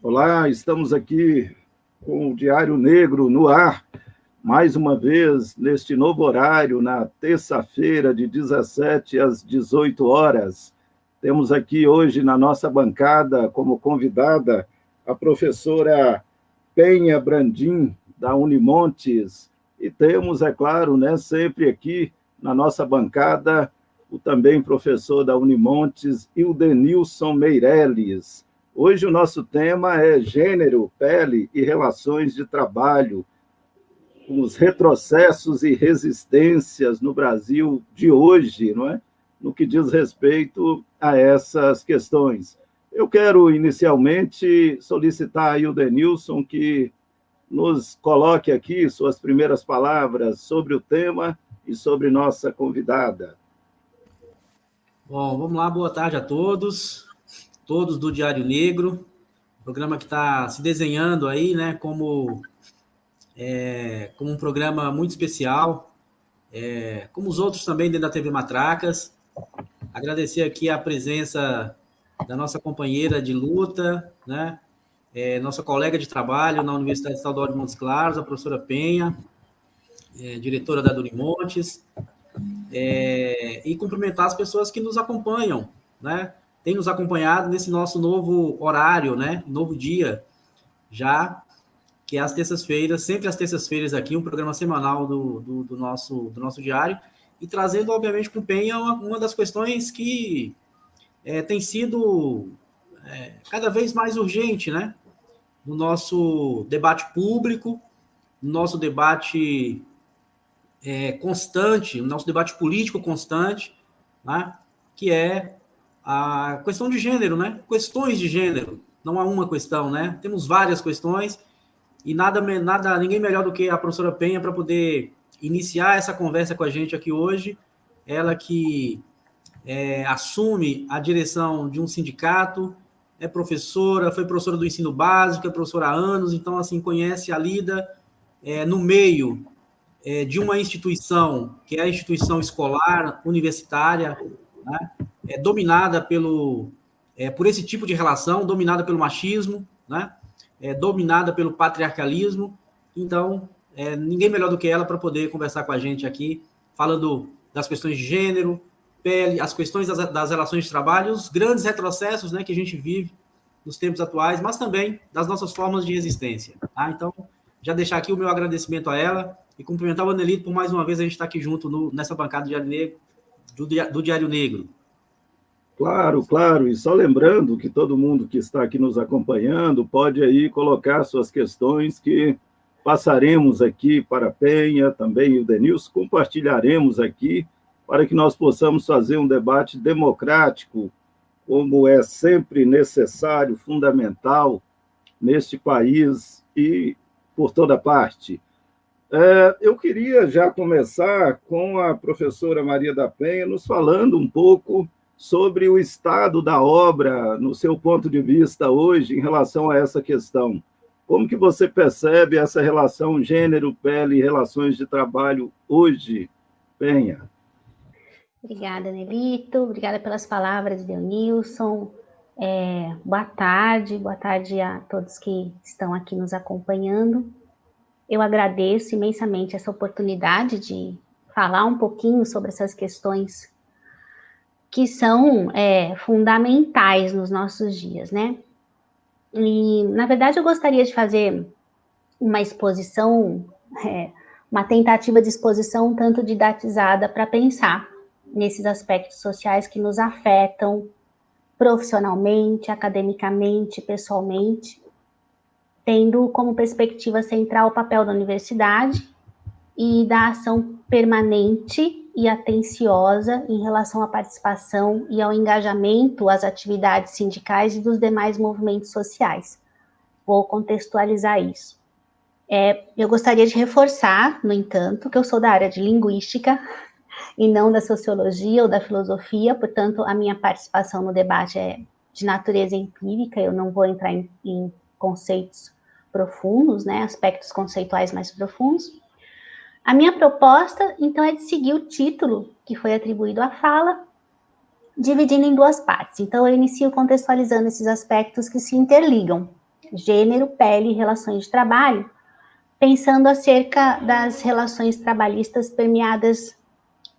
Olá, estamos aqui com o Diário Negro no ar, mais uma vez, neste novo horário, na terça-feira, de 17 às 18 horas. Temos aqui hoje na nossa bancada, como convidada, a professora Penha Brandim, da Unimontes, e temos, é claro, sempre aqui na nossa bancada, o também professor da Unimontes, Ildenilson Meirelles. Hoje o nosso tema é gênero, pele e relações de trabalho, os retrocessos e resistências no Brasil de hoje, não é? No que diz respeito a essas questões. Eu quero, inicialmente, solicitar a Ildenilson que nos coloque aqui suas primeiras palavras sobre o tema e sobre nossa convidada. Bom, vamos lá, boa tarde a todos do Diário Negro, programa que está se desenhando aí, né, como um programa muito especial, como os outros também dentro da TV Matracas. Agradecer aqui a presença da nossa companheira de luta, né, nossa colega de trabalho na Universidade Estadual de Montes Claros, a professora Penha, diretora da Unimontes, e cumprimentar as pessoas que nos acompanham, né, tem nos acompanhado nesse nosso novo horário, né, novo dia, já que é às terças-feiras, sempre às terças-feiras aqui, um programa semanal do nosso diário, e trazendo, obviamente, com o Penha uma das questões que tem sido cada vez mais urgente, né, no nosso debate público, no nosso debate constante, no nosso debate político constante, né, que é a questão de gênero, né? Questões de gênero, não há uma questão, né? Temos várias questões e ninguém melhor do que a professora Penha para poder iniciar essa conversa com a gente aqui hoje. Ela que assume a direção de um sindicato, é professora, foi professora do ensino básico, é professora há anos, então, assim, conhece a lida no meio de uma instituição, que é a instituição escolar, universitária, né? Dominada por esse tipo de relação, dominada pelo machismo, né? Dominada pelo patriarcalismo. Então, ninguém melhor do que ela para poder conversar com a gente aqui, falando das questões de gênero, pele, as questões das relações de trabalho, os grandes retrocessos, né, que a gente vive nos tempos atuais, mas também das nossas formas de resistência. Tá? Então, já deixar aqui o meu agradecimento a ela e cumprimentar o Anelito por mais uma vez a gente estar aqui junto nessa bancada do Diário Negro, do Diário Negro. Claro, claro, e só lembrando que todo mundo que está aqui nos acompanhando pode aí colocar suas questões que passaremos aqui para a Penha, também o Denilson, compartilharemos aqui para que nós possamos fazer um debate democrático, como é sempre necessário, fundamental neste país e por toda parte. Eu queria já começar com a professora Maria da Penha nos falando um pouco sobre o estado da obra, no seu ponto de vista hoje, em relação a essa questão. Como que você percebe essa relação gênero, pele e relações de trabalho hoje, Penha? Obrigada, Nelito. Obrigada pelas palavras, Denilson. Boa tarde a todos que estão aqui nos acompanhando. Eu agradeço imensamente essa oportunidade de falar um pouquinho sobre essas questões que são fundamentais nos nossos dias, né? E, na verdade, eu gostaria de fazer uma exposição, uma tentativa de exposição um tanto didatizada para pensar nesses aspectos sociais que nos afetam profissionalmente, academicamente, pessoalmente, tendo como perspectiva central o papel da universidade e da ação permanente e atenciosa em relação à participação e ao engajamento às atividades sindicais e dos demais movimentos sociais. Vou contextualizar isso. Eu gostaria de reforçar, no entanto, que eu sou da área de linguística e não da sociologia ou da filosofia, portanto, a minha participação no debate é de natureza empírica, eu não vou entrar em conceitos profundos, né, aspectos conceituais mais profundos. A minha proposta, então, é de seguir o título que foi atribuído à fala, dividindo em duas partes. Então, eu inicio contextualizando esses aspectos que se interligam. Gênero, Pele e Relações de Trabalho, pensando acerca das relações trabalhistas permeadas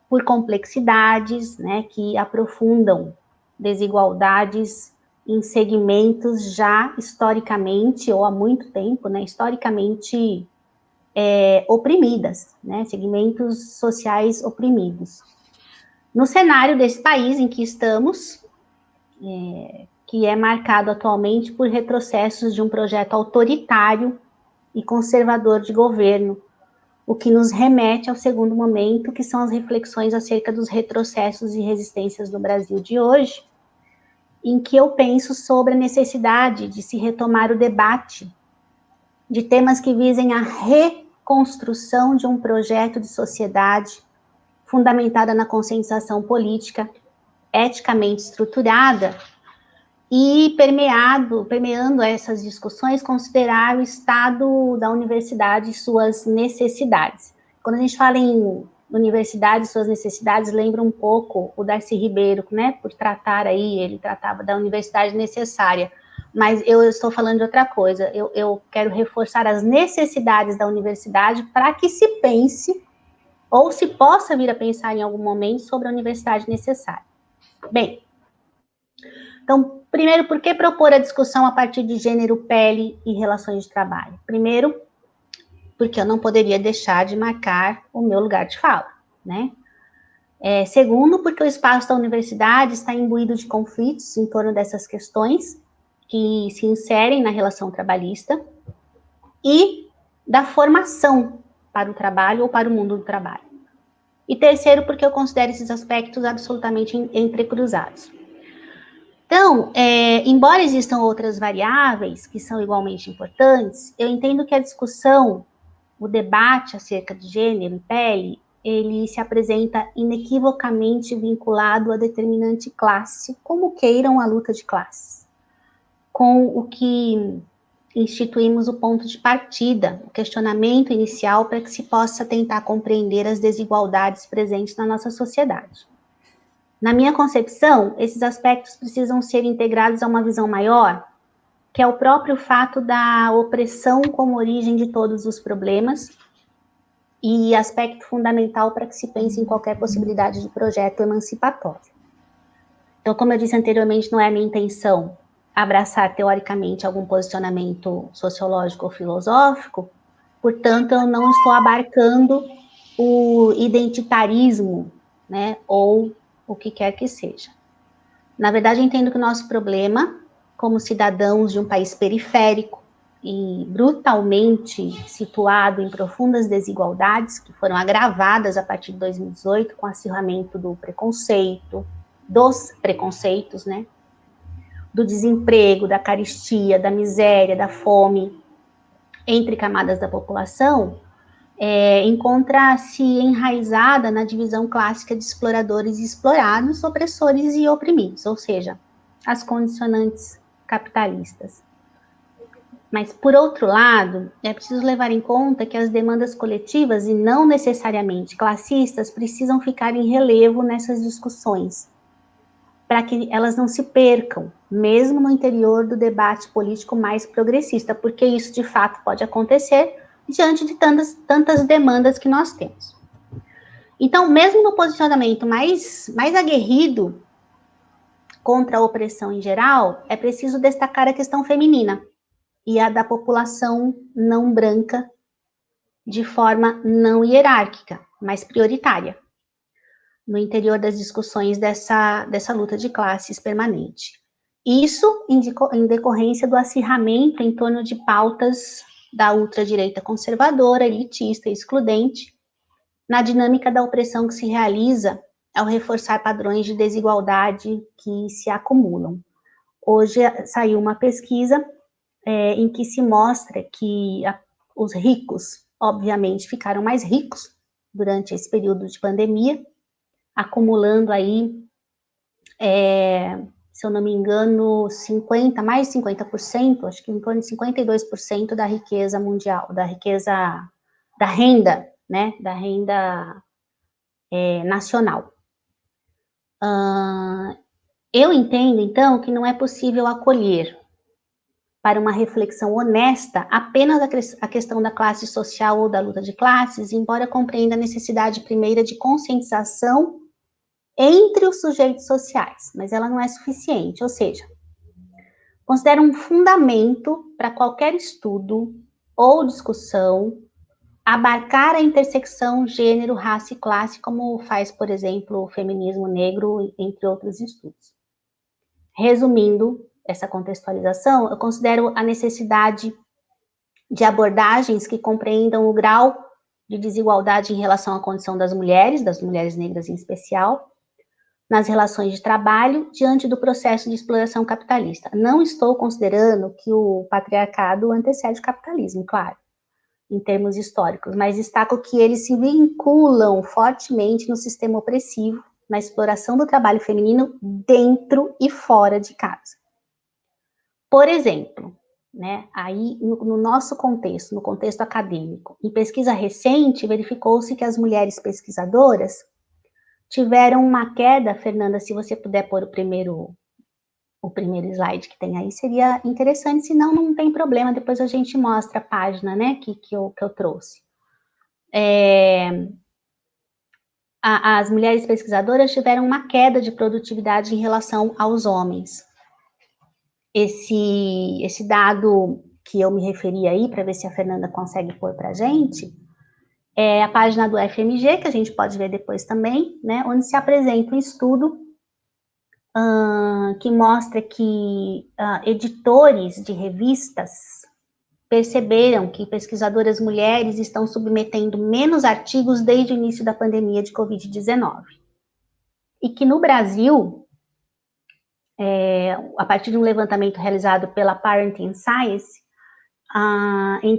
por complexidades, né, que aprofundam desigualdades em segmentos já historicamente, ou há muito tempo, né, historicamente oprimidas, né, segmentos sociais oprimidos. No cenário desse país em que estamos, que é marcado atualmente por retrocessos de um projeto autoritário e conservador de governo, o que nos remete ao segundo momento, que são as reflexões acerca dos retrocessos e resistências do Brasil de hoje, em que eu penso sobre a necessidade de se retomar o debate de temas que visem a reconstrução de um projeto de sociedade fundamentada na conscientização política, eticamente estruturada, e permeando essas discussões, considerar o estado da universidade e suas necessidades. Quando a gente fala em universidade e suas necessidades, lembra um pouco o Darcy Ribeiro, né, por tratar aí, ele tratava da universidade necessária, mas eu estou falando de outra coisa, eu quero reforçar as necessidades da universidade para que se pense, ou se possa vir a pensar em algum momento sobre a universidade necessária. Bem, então, primeiro, por que propor a discussão a partir de gênero, pele e relações de trabalho? Primeiro, porque eu não poderia deixar de marcar o meu lugar de fala, né? Segundo, porque o espaço da universidade está imbuído de conflitos em torno dessas questões que se inserem na relação trabalhista e da formação para o trabalho ou para o mundo do trabalho. E terceiro, porque eu considero esses aspectos absolutamente entrecruzados. Então, embora existam outras variáveis que são igualmente importantes, eu entendo que a discussão, o debate acerca de gênero e pele, ele se apresenta inequivocamente vinculado à determinante classe, como queiram a luta de classes, com o que instituímos o ponto de partida, o questionamento inicial para que se possa tentar compreender as desigualdades presentes na nossa sociedade. Na minha concepção, esses aspectos precisam ser integrados a uma visão maior, que é o próprio fato da opressão como origem de todos os problemas e aspecto fundamental para que se pense em qualquer possibilidade de projeto emancipatório. Então, como eu disse anteriormente, não é a minha intenção abraçar teoricamente algum posicionamento sociológico ou filosófico, portanto, eu não estou abarcando o identitarismo, né, ou o que quer que seja. Na verdade, eu entendo que o nosso problema, como cidadãos de um país periférico e brutalmente situado em profundas desigualdades, que foram agravadas a partir de 2018 com o acirramento do preconceito, dos preconceitos, né? Do desemprego, da carestia, da miséria, da fome, entre camadas da população, encontra-se enraizada na divisão clássica de exploradores e explorados, opressores e oprimidos, ou seja, as condicionantes capitalistas. Mas, por outro lado, é preciso levar em conta que as demandas coletivas, e não necessariamente classistas, precisam ficar em relevo nessas discussões, para que elas não se percam, mesmo no interior do debate político mais progressista, porque isso, de fato, pode acontecer diante de tantas demandas que nós temos. Então, mesmo no posicionamento mais aguerrido contra a opressão em geral, é preciso destacar a questão feminina e a da população não branca de forma não hierárquica, mas prioritária, no interior das discussões dessa luta de classes permanente. Isso em decorrência do acirramento em torno de pautas da ultradireita conservadora, elitista e excludente, na dinâmica da opressão que se realiza ao reforçar padrões de desigualdade que se acumulam. Hoje saiu uma pesquisa em que se mostra que os ricos, obviamente, ficaram mais ricos durante esse período de pandemia, acumulando aí, se eu não me engano, mais de 50%, acho que em torno de 52% da riqueza mundial, da renda, né, da renda nacional. Eu entendo, então, que não é possível acolher para uma reflexão honesta apenas a questão da classe social ou da luta de classes, embora compreenda a necessidade primeira de conscientização entre os sujeitos sociais, mas ela não é suficiente, ou seja, considera um fundamento para qualquer estudo ou discussão abarcar a intersecção gênero, raça e classe, como faz, por exemplo, o feminismo negro, entre outros estudos. Resumindo essa contextualização, eu considero a necessidade de abordagens que compreendam o grau de desigualdade em relação à condição das mulheres negras em especial, nas relações de trabalho diante do processo de exploração capitalista. Não estou considerando que o patriarcado antecede o capitalismo, claro, em termos históricos, mas destaco que eles se vinculam fortemente no sistema opressivo, na exploração do trabalho feminino dentro e fora de casa. Por exemplo, né, aí no nosso contexto, no contexto acadêmico, em pesquisa recente, verificou-se que as mulheres pesquisadoras tiveram uma queda. Fernanda, se você puder pôr o primeiro slide que tem aí, seria interessante, senão não tem problema, depois a gente mostra a página, né, que eu trouxe. As mulheres pesquisadoras tiveram uma queda de produtividade em relação aos homens. Esse dado que eu me referi aí, para ver se a Fernanda consegue pôr para a gente, é a página do FMG, que a gente pode ver depois também, né, onde se apresenta um estudo que mostra que editores de revistas perceberam que pesquisadoras mulheres estão submetendo menos artigos desde o início da pandemia de Covid-19. E que no Brasil, a partir de um levantamento realizado pela Parenting Science,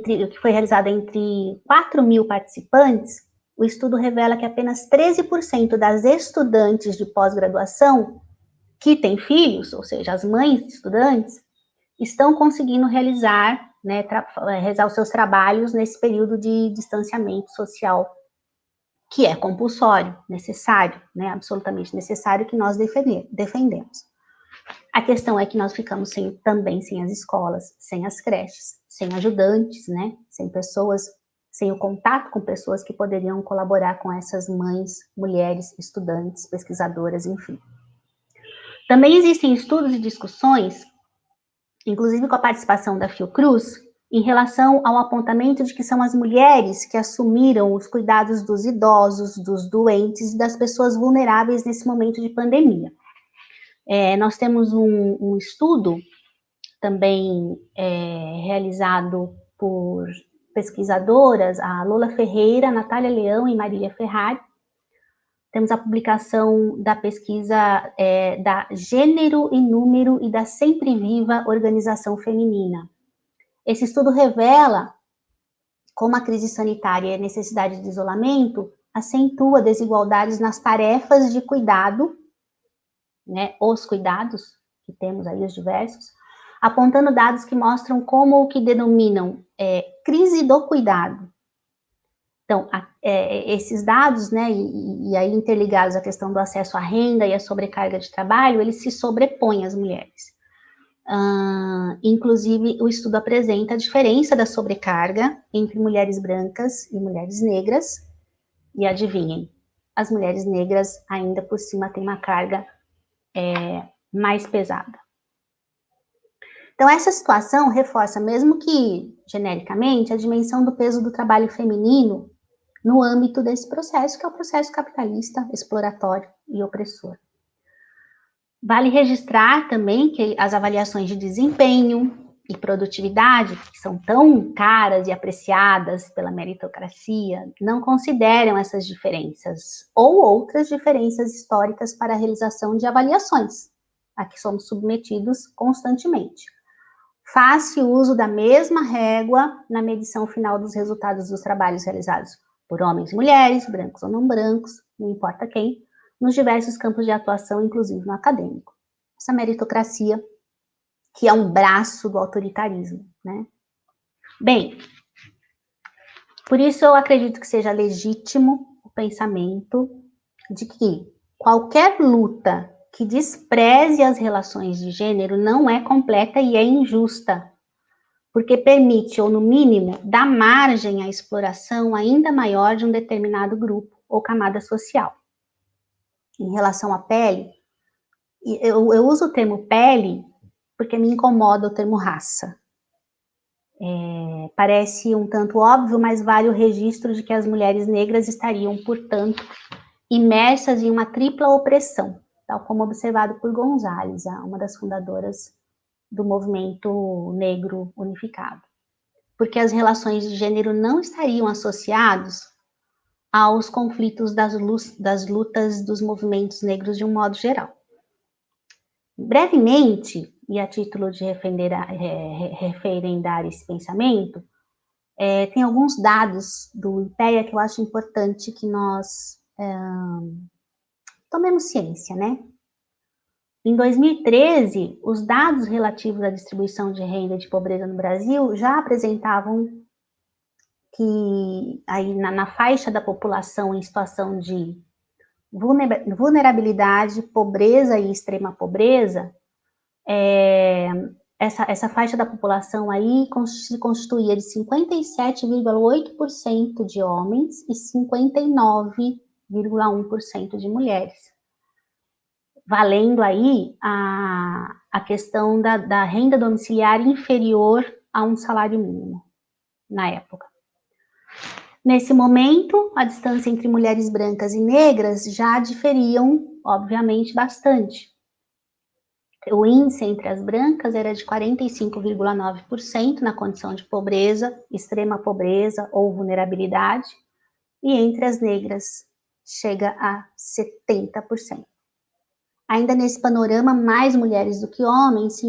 que foi realizado entre 4.000 participantes, o estudo revela que apenas 13% das estudantes de pós-graduação que têm filhos, ou seja, as mães de estudantes, estão conseguindo realizar os seus trabalhos nesse período de distanciamento social, que é compulsório, necessário, né, absolutamente necessário, que nós defendemos. A questão é que nós ficamos também sem as escolas, sem as creches, sem ajudantes, né, sem o contato com pessoas que poderiam colaborar com essas mães, mulheres, estudantes, pesquisadoras, enfim. Também existem estudos e discussões, inclusive com a participação da Fiocruz, em relação ao apontamento de que são as mulheres que assumiram os cuidados dos idosos, dos doentes e das pessoas vulneráveis nesse momento de pandemia. Nós temos um estudo também realizado por pesquisadoras, a Lola Ferreira, a Natália Leão e Marília Ferrari. Temos a publicação da pesquisa da Gênero e Número e da Sempre Viva Organização Feminina. Esse estudo revela como a crise sanitária e a necessidade de isolamento acentua desigualdades nas tarefas de cuidado, né, os cuidados que temos aí, os diversos, apontando dados que mostram como o que denominam crise do cuidado. Então, esses dados, né, e aí interligados à questão do acesso à renda e à sobrecarga de trabalho, eles se sobrepõem às mulheres. Inclusive, o estudo apresenta a diferença da sobrecarga entre mulheres brancas e mulheres negras, e adivinhem, as mulheres negras ainda por cima têm uma carga mais pesada. Então, essa situação reforça, mesmo que genericamente, a dimensão do peso do trabalho feminino no âmbito desse processo, que é o processo capitalista, exploratório e opressor. Vale registrar também que as avaliações de desempenho e produtividade, que são tão caras e apreciadas pela meritocracia, não consideram essas diferenças ou outras diferenças históricas para a realização de avaliações, a que somos submetidos constantemente. Faz-se uso da mesma régua na medição final dos resultados dos trabalhos realizados por homens e mulheres, brancos ou não brancos, não importa quem, nos diversos campos de atuação, inclusive no acadêmico. Essa meritocracia, que é um braço do autoritarismo, né? Bem, por isso eu acredito que seja legítimo o pensamento de que qualquer luta que despreze as relações de gênero não é completa e é injusta, porque permite, ou no mínimo, dar margem à exploração ainda maior de um determinado grupo ou camada social. Em relação à pele, eu uso o termo pele porque me incomoda o termo raça. Parece um tanto óbvio, mas vale o registro de que as mulheres negras estariam, portanto, imersas em uma tripla opressão, tal como observado por Gonzalez, uma das fundadoras do movimento negro unificado. Porque as relações de gênero não estariam associados aos conflitos das lutas dos movimentos negros de um modo geral. Brevemente, e a título de referendar esse pensamento, tem alguns dados do IPEA que eu acho importante que nós tomemos ciência, né? Em 2013, os dados relativos à distribuição de renda e de pobreza no Brasil já apresentavam que aí na faixa da população em situação de vulnerabilidade, pobreza e extrema pobreza, essa faixa da população aí se constituía de 57,8% de homens e 59,1% de mulheres. Valendo aí a questão da renda domiciliar inferior a um salário mínimo, na época. Nesse momento, a distância entre mulheres brancas e negras já diferiam, obviamente, bastante. O índice entre as brancas era de 45,9% na condição de pobreza, extrema pobreza ou vulnerabilidade, e entre as negras chega a 70%. Ainda nesse panorama, mais mulheres do que homens se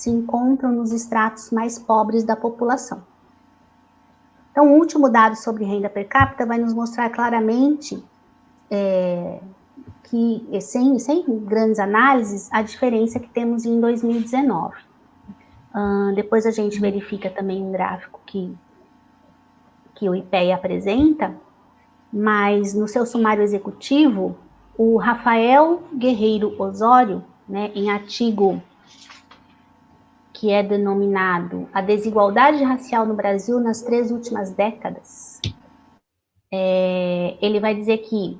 encontram nos estratos mais pobres da população. Então, o último dado sobre renda per capita vai nos mostrar claramente que, sem grandes análises, a diferença que temos em 2019. Depois a gente verifica também um gráfico que o IPEA apresenta, mas no seu sumário executivo, o Rafael Guerreiro Osório, né, em artigo que é denominado A Desigualdade Racial no Brasil nas 3 últimas décadas, ele vai dizer que,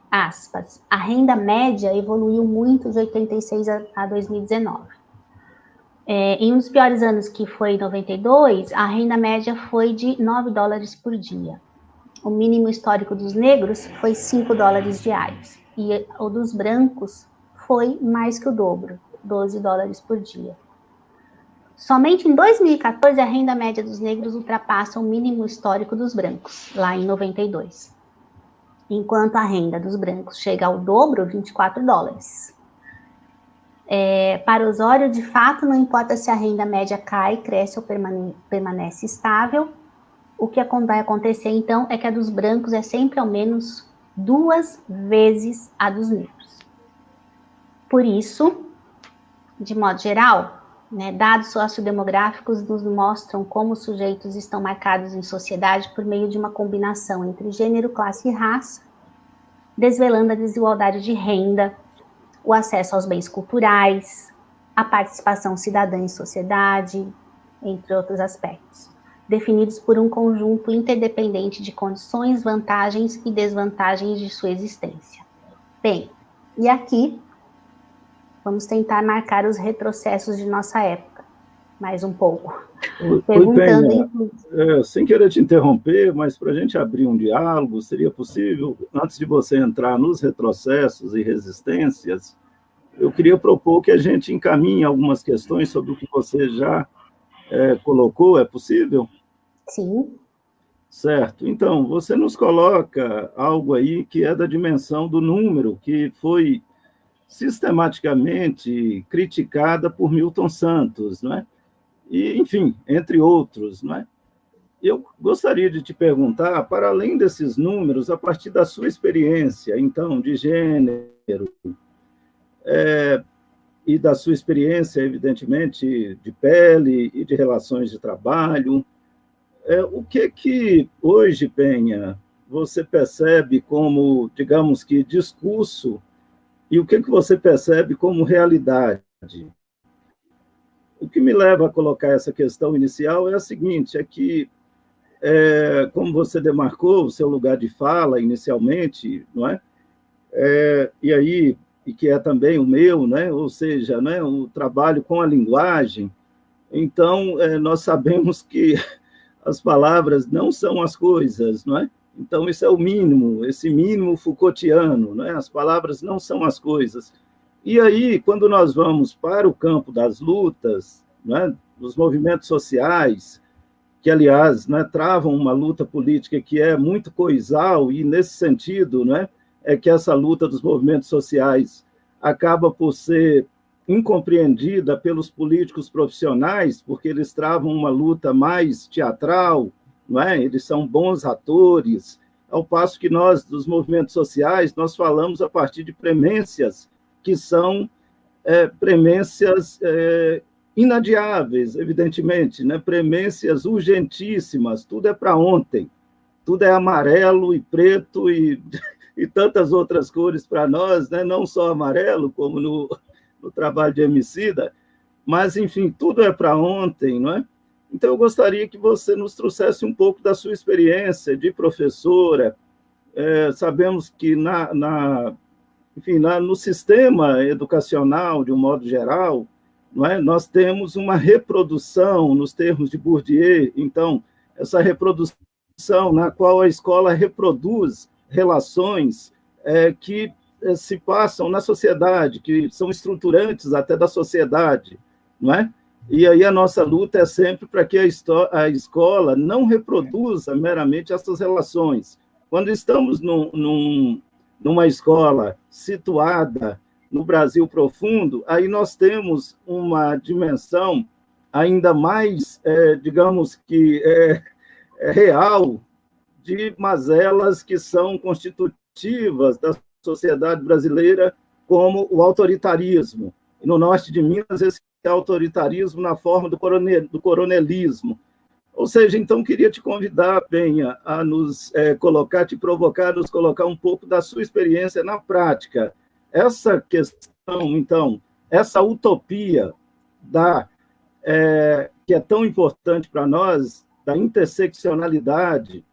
aspas, a renda média evoluiu muito de 86 a 2019. Em um dos piores anos, que foi 92, a renda média foi de $9 por dia. O mínimo histórico dos negros foi $5 diários. E o dos brancos foi mais que o dobro, $12 por dia. Somente em 2014, a renda média dos negros ultrapassa o mínimo histórico dos brancos, lá em 92. Enquanto a renda dos brancos chega ao dobro, $24. Para Osório, de fato, não importa se a renda média cai, cresce ou permanece estável, o que vai acontecer, então, é que a dos brancos é sempre ao menos 2 vezes a dos negros. Por isso, de modo geral, né, dados sociodemográficos nos mostram como os sujeitos estão marcados em sociedade por meio de uma combinação entre gênero, classe e raça, desvelando a desigualdade de renda, o acesso aos bens culturais, a participação cidadã em sociedade, entre outros aspectos, definidos por um conjunto interdependente de condições, vantagens e desvantagens de sua existência. Bem, e aqui vamos tentar marcar os retrocessos de nossa época, mais um pouco. Perguntando... sem querer te interromper, mas para a gente abrir um diálogo, seria possível, antes de você entrar nos retrocessos e resistências, eu queria propor que a gente encaminhe algumas questões sobre o que você já colocou, é possível? Sim. Certo. Então, você nos coloca algo aí que é da dimensão do número, que foi sistematicamente criticada por Milton Santos, não é? E, enfim, entre outros, não é? Eu gostaria de te perguntar, para além desses números, a partir da sua experiência, então, de gênero, e da sua experiência, evidentemente, de pele e de relações de trabalho, o que hoje, Penha, você percebe como, digamos que, discurso, e o que você percebe como realidade? o que me leva a colocar essa questão inicial é a seguinte, é que, como você demarcou o seu lugar de fala inicialmente, não é? E aí, e que é também o meu, né? Ou seja, né, o trabalho com a linguagem, então, nós sabemos que as palavras não são as coisas, não é? Então, isso é o mínimo, esse mínimo Foucaultiano, não é? As palavras não são as coisas. E aí, quando nós vamos para o campo das lutas, não é? Dos movimentos sociais, que, aliás, né, travam uma luta política que é muito coisal, e, nesse sentido, né, é que essa luta dos movimentos sociais acaba por ser incompreendida pelos políticos profissionais, porque eles travam uma luta mais teatral, não é? Eles são bons atores, ao passo que nós, dos movimentos sociais, nós falamos a partir de premências que são premências inadiáveis, evidentemente, né? Premências urgentíssimas, tudo é para ontem, tudo é amarelo e preto e tantas outras cores para nós, né? Não só amarelo, como no trabalho de Emicida, mas, enfim, tudo é para ontem, não é? Então, eu gostaria que você nos trouxesse um pouco da sua experiência de professora. Sabemos que enfim, no sistema educacional, de um modo geral, não é? Nós temos uma reprodução, nos termos de Bourdieu, então, essa reprodução na qual a escola reproduz relações que se passam na sociedade, que são estruturantes até da sociedade, não é? E aí a nossa luta é sempre para que a escola não reproduza meramente essas relações. Quando estamos numa escola situada no Brasil profundo, aí nós temos uma dimensão ainda mais, digamos que, real, de mazelas que são constitutivas da sociedade brasileira, como o autoritarismo. E no norte de Minas, esse autoritarismo na forma do coronelismo. Ou seja, então, queria te convidar, Penha, a nos colocar, te provocar, nos colocar um pouco da sua experiência na prática. Essa questão, então, essa utopia que é tão importante para nós, da interseccionalidade,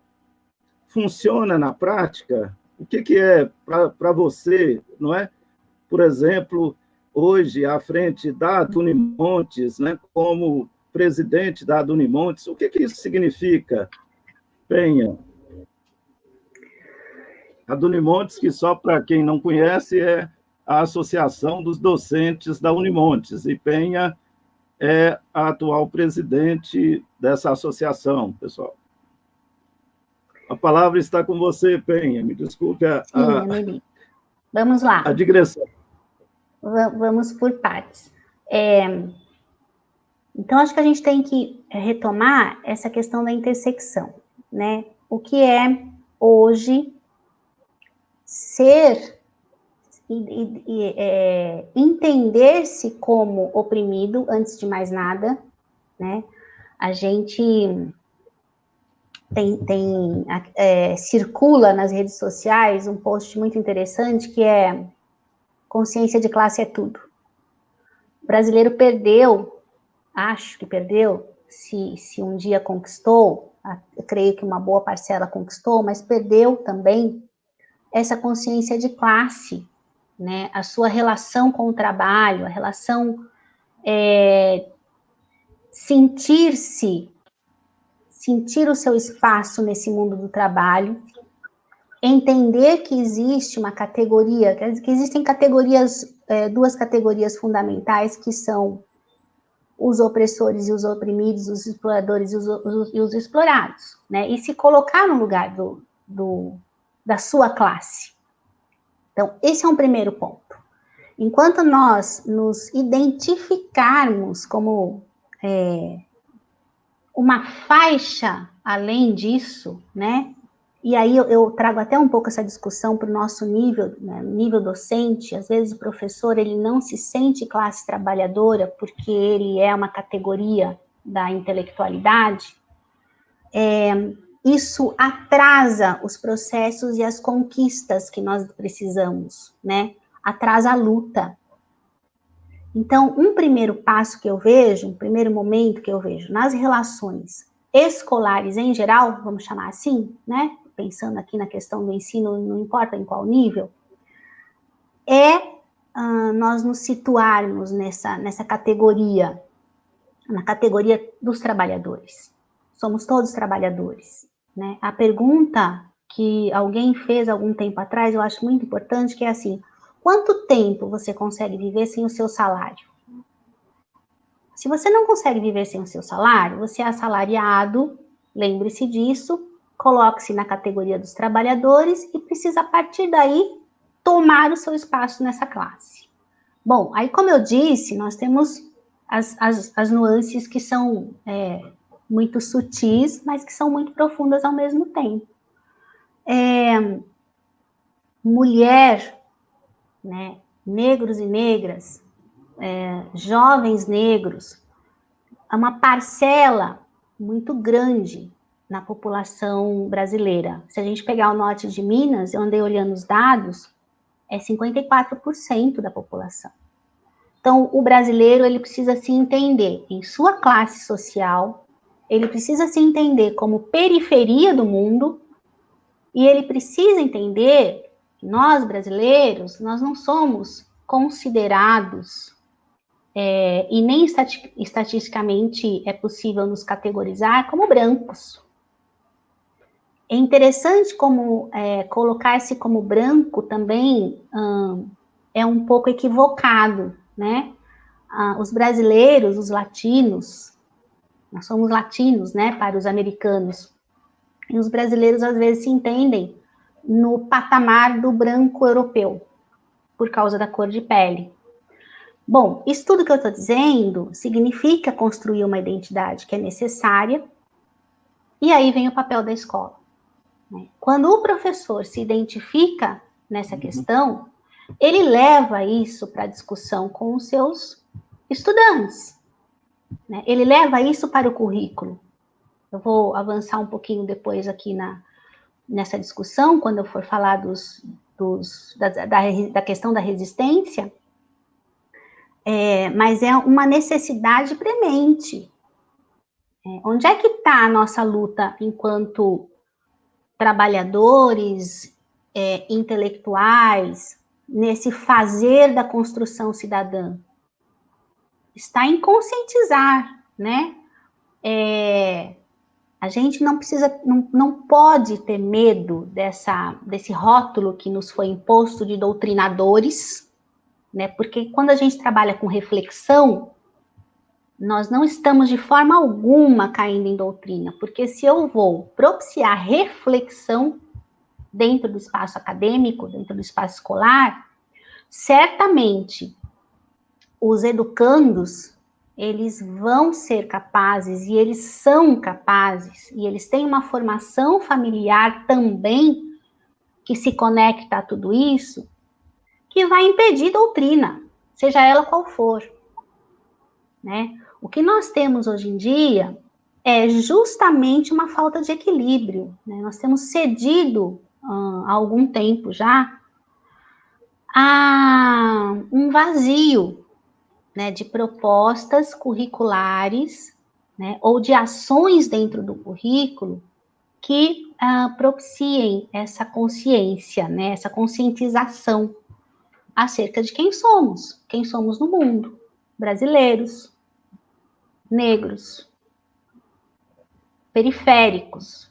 funciona na prática? O que é para você, não é? Por exemplo, hoje, à frente da Dunimontes, né, como presidente da Dunimontes, o que isso significa, Penha? A Dunimontes, que só para quem não conhece, é a Associação dos Docentes da Unimontes, e Penha é a atual presidente dessa associação, pessoal. A palavra está com você, Penha. Me desculpe Sim, vamos lá. A digressão. Vamos por partes. Então, acho que a gente tem que retomar essa questão da intersecção, né? O que é, hoje, ser entender-se como oprimido, antes de mais nada, né? A gente circula nas redes sociais um post muito interessante que é: consciência de classe é tudo. O brasileiro perdeu, acho que perdeu, se um dia conquistou, eu creio que uma boa parcela conquistou, mas perdeu também essa consciência de classe, né? A sua relação com o trabalho, a relação sentir o seu espaço nesse mundo do trabalho, entender que existe uma categoria, que existem categorias, duas categorias fundamentais, que são os opressores e os oprimidos, os exploradores e os explorados, né? E se colocar no lugar da sua classe. Então, esse é um primeiro ponto. Enquanto nós nos identificarmos como uma faixa além disso, né? E aí eu trago até um pouco essa discussão para o nosso nível, né, nível docente. Às vezes o professor ele não se sente classe trabalhadora porque ele é uma categoria da intelectualidade. Isso atrasa os processos e as conquistas que nós precisamos, né? Atrasa a luta. Então, um primeiro passo que eu vejo, um primeiro momento que eu vejo nas relações escolares em geral, vamos chamar assim, né? Pensando aqui na questão do ensino, não importa em qual nível, é nós nos situarmos nessa categoria, na categoria dos trabalhadores. Somos todos trabalhadores, né? A pergunta que alguém fez algum tempo atrás, eu acho muito importante, que é assim: quanto tempo você consegue viver sem o seu salário? Se você não consegue viver sem o seu salário, você é assalariado, lembre-se disso, coloque-se na categoria dos trabalhadores e precisa, a partir daí, tomar o seu espaço nessa classe. Bom, aí, como eu disse, nós temos as nuances que são muito sutis, mas que são muito profundas ao mesmo tempo. Mulher, né, negros e negras, jovens negros, é uma parcela muito grande na população brasileira. Se a gente pegar o norte de Minas, eu andei olhando os dados, é 54% da população. Então, o brasileiro, ele precisa se entender em sua classe social, ele precisa se entender como periferia do mundo, e ele precisa entender que nós, brasileiros, nós não somos considerados, e nem estatisticamente é possível nos categorizar como brancos. É interessante como colocar-se como branco também é um pouco equivocado, né? Os brasileiros, os latinos, nós somos latinos, né, para os americanos, e os brasileiros às vezes se entendem no patamar do branco europeu, por causa da cor de pele. Bom, isso tudo que eu estou dizendo significa construir uma identidade que é necessária, e aí vem o papel da escola. Quando o professor se identifica nessa questão, ele leva isso para a discussão com os seus estudantes, né? Ele leva isso para o currículo. Eu vou avançar um pouquinho depois aqui nessa discussão, quando eu for falar da questão da resistência, mas é uma necessidade premente. Onde é que está a nossa luta enquanto trabalhadores, intelectuais, nesse fazer da construção cidadã? Está em conscientizar, né? A gente não precisa, não pode ter medo desse rótulo que nos foi imposto de doutrinadores, né? Porque quando a gente trabalha com reflexão, nós não estamos de forma alguma caindo em doutrina, porque se eu vou propiciar reflexão dentro do espaço acadêmico, dentro do espaço escolar, certamente os educandos, eles vão ser capazes, e eles são capazes, e eles têm uma formação familiar também, que se conecta a tudo isso, que vai impedir doutrina, seja ela qual for, né? O que nós temos hoje em dia é justamente uma falta de equilíbrio, né? Nós temos cedido, há algum tempo já, a um vazio, né, de propostas curriculares, né, ou de ações dentro do currículo que propiciem essa consciência, né, essa conscientização acerca de quem somos no mundo: brasileiros, negros, periféricos.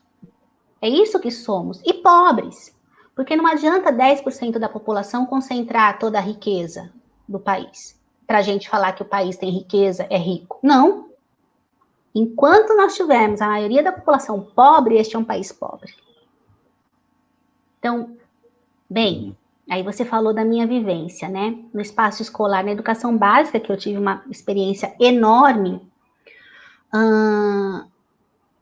É isso que somos. E pobres, porque não adianta 10% da população concentrar toda a riqueza do país, para a gente falar que o país tem riqueza, é rico. Não. Enquanto nós tivermos a maioria da população pobre, este é um país pobre. Então, bem, aí você falou da minha vivência, né? No espaço escolar, na educação básica, que eu tive uma experiência enorme,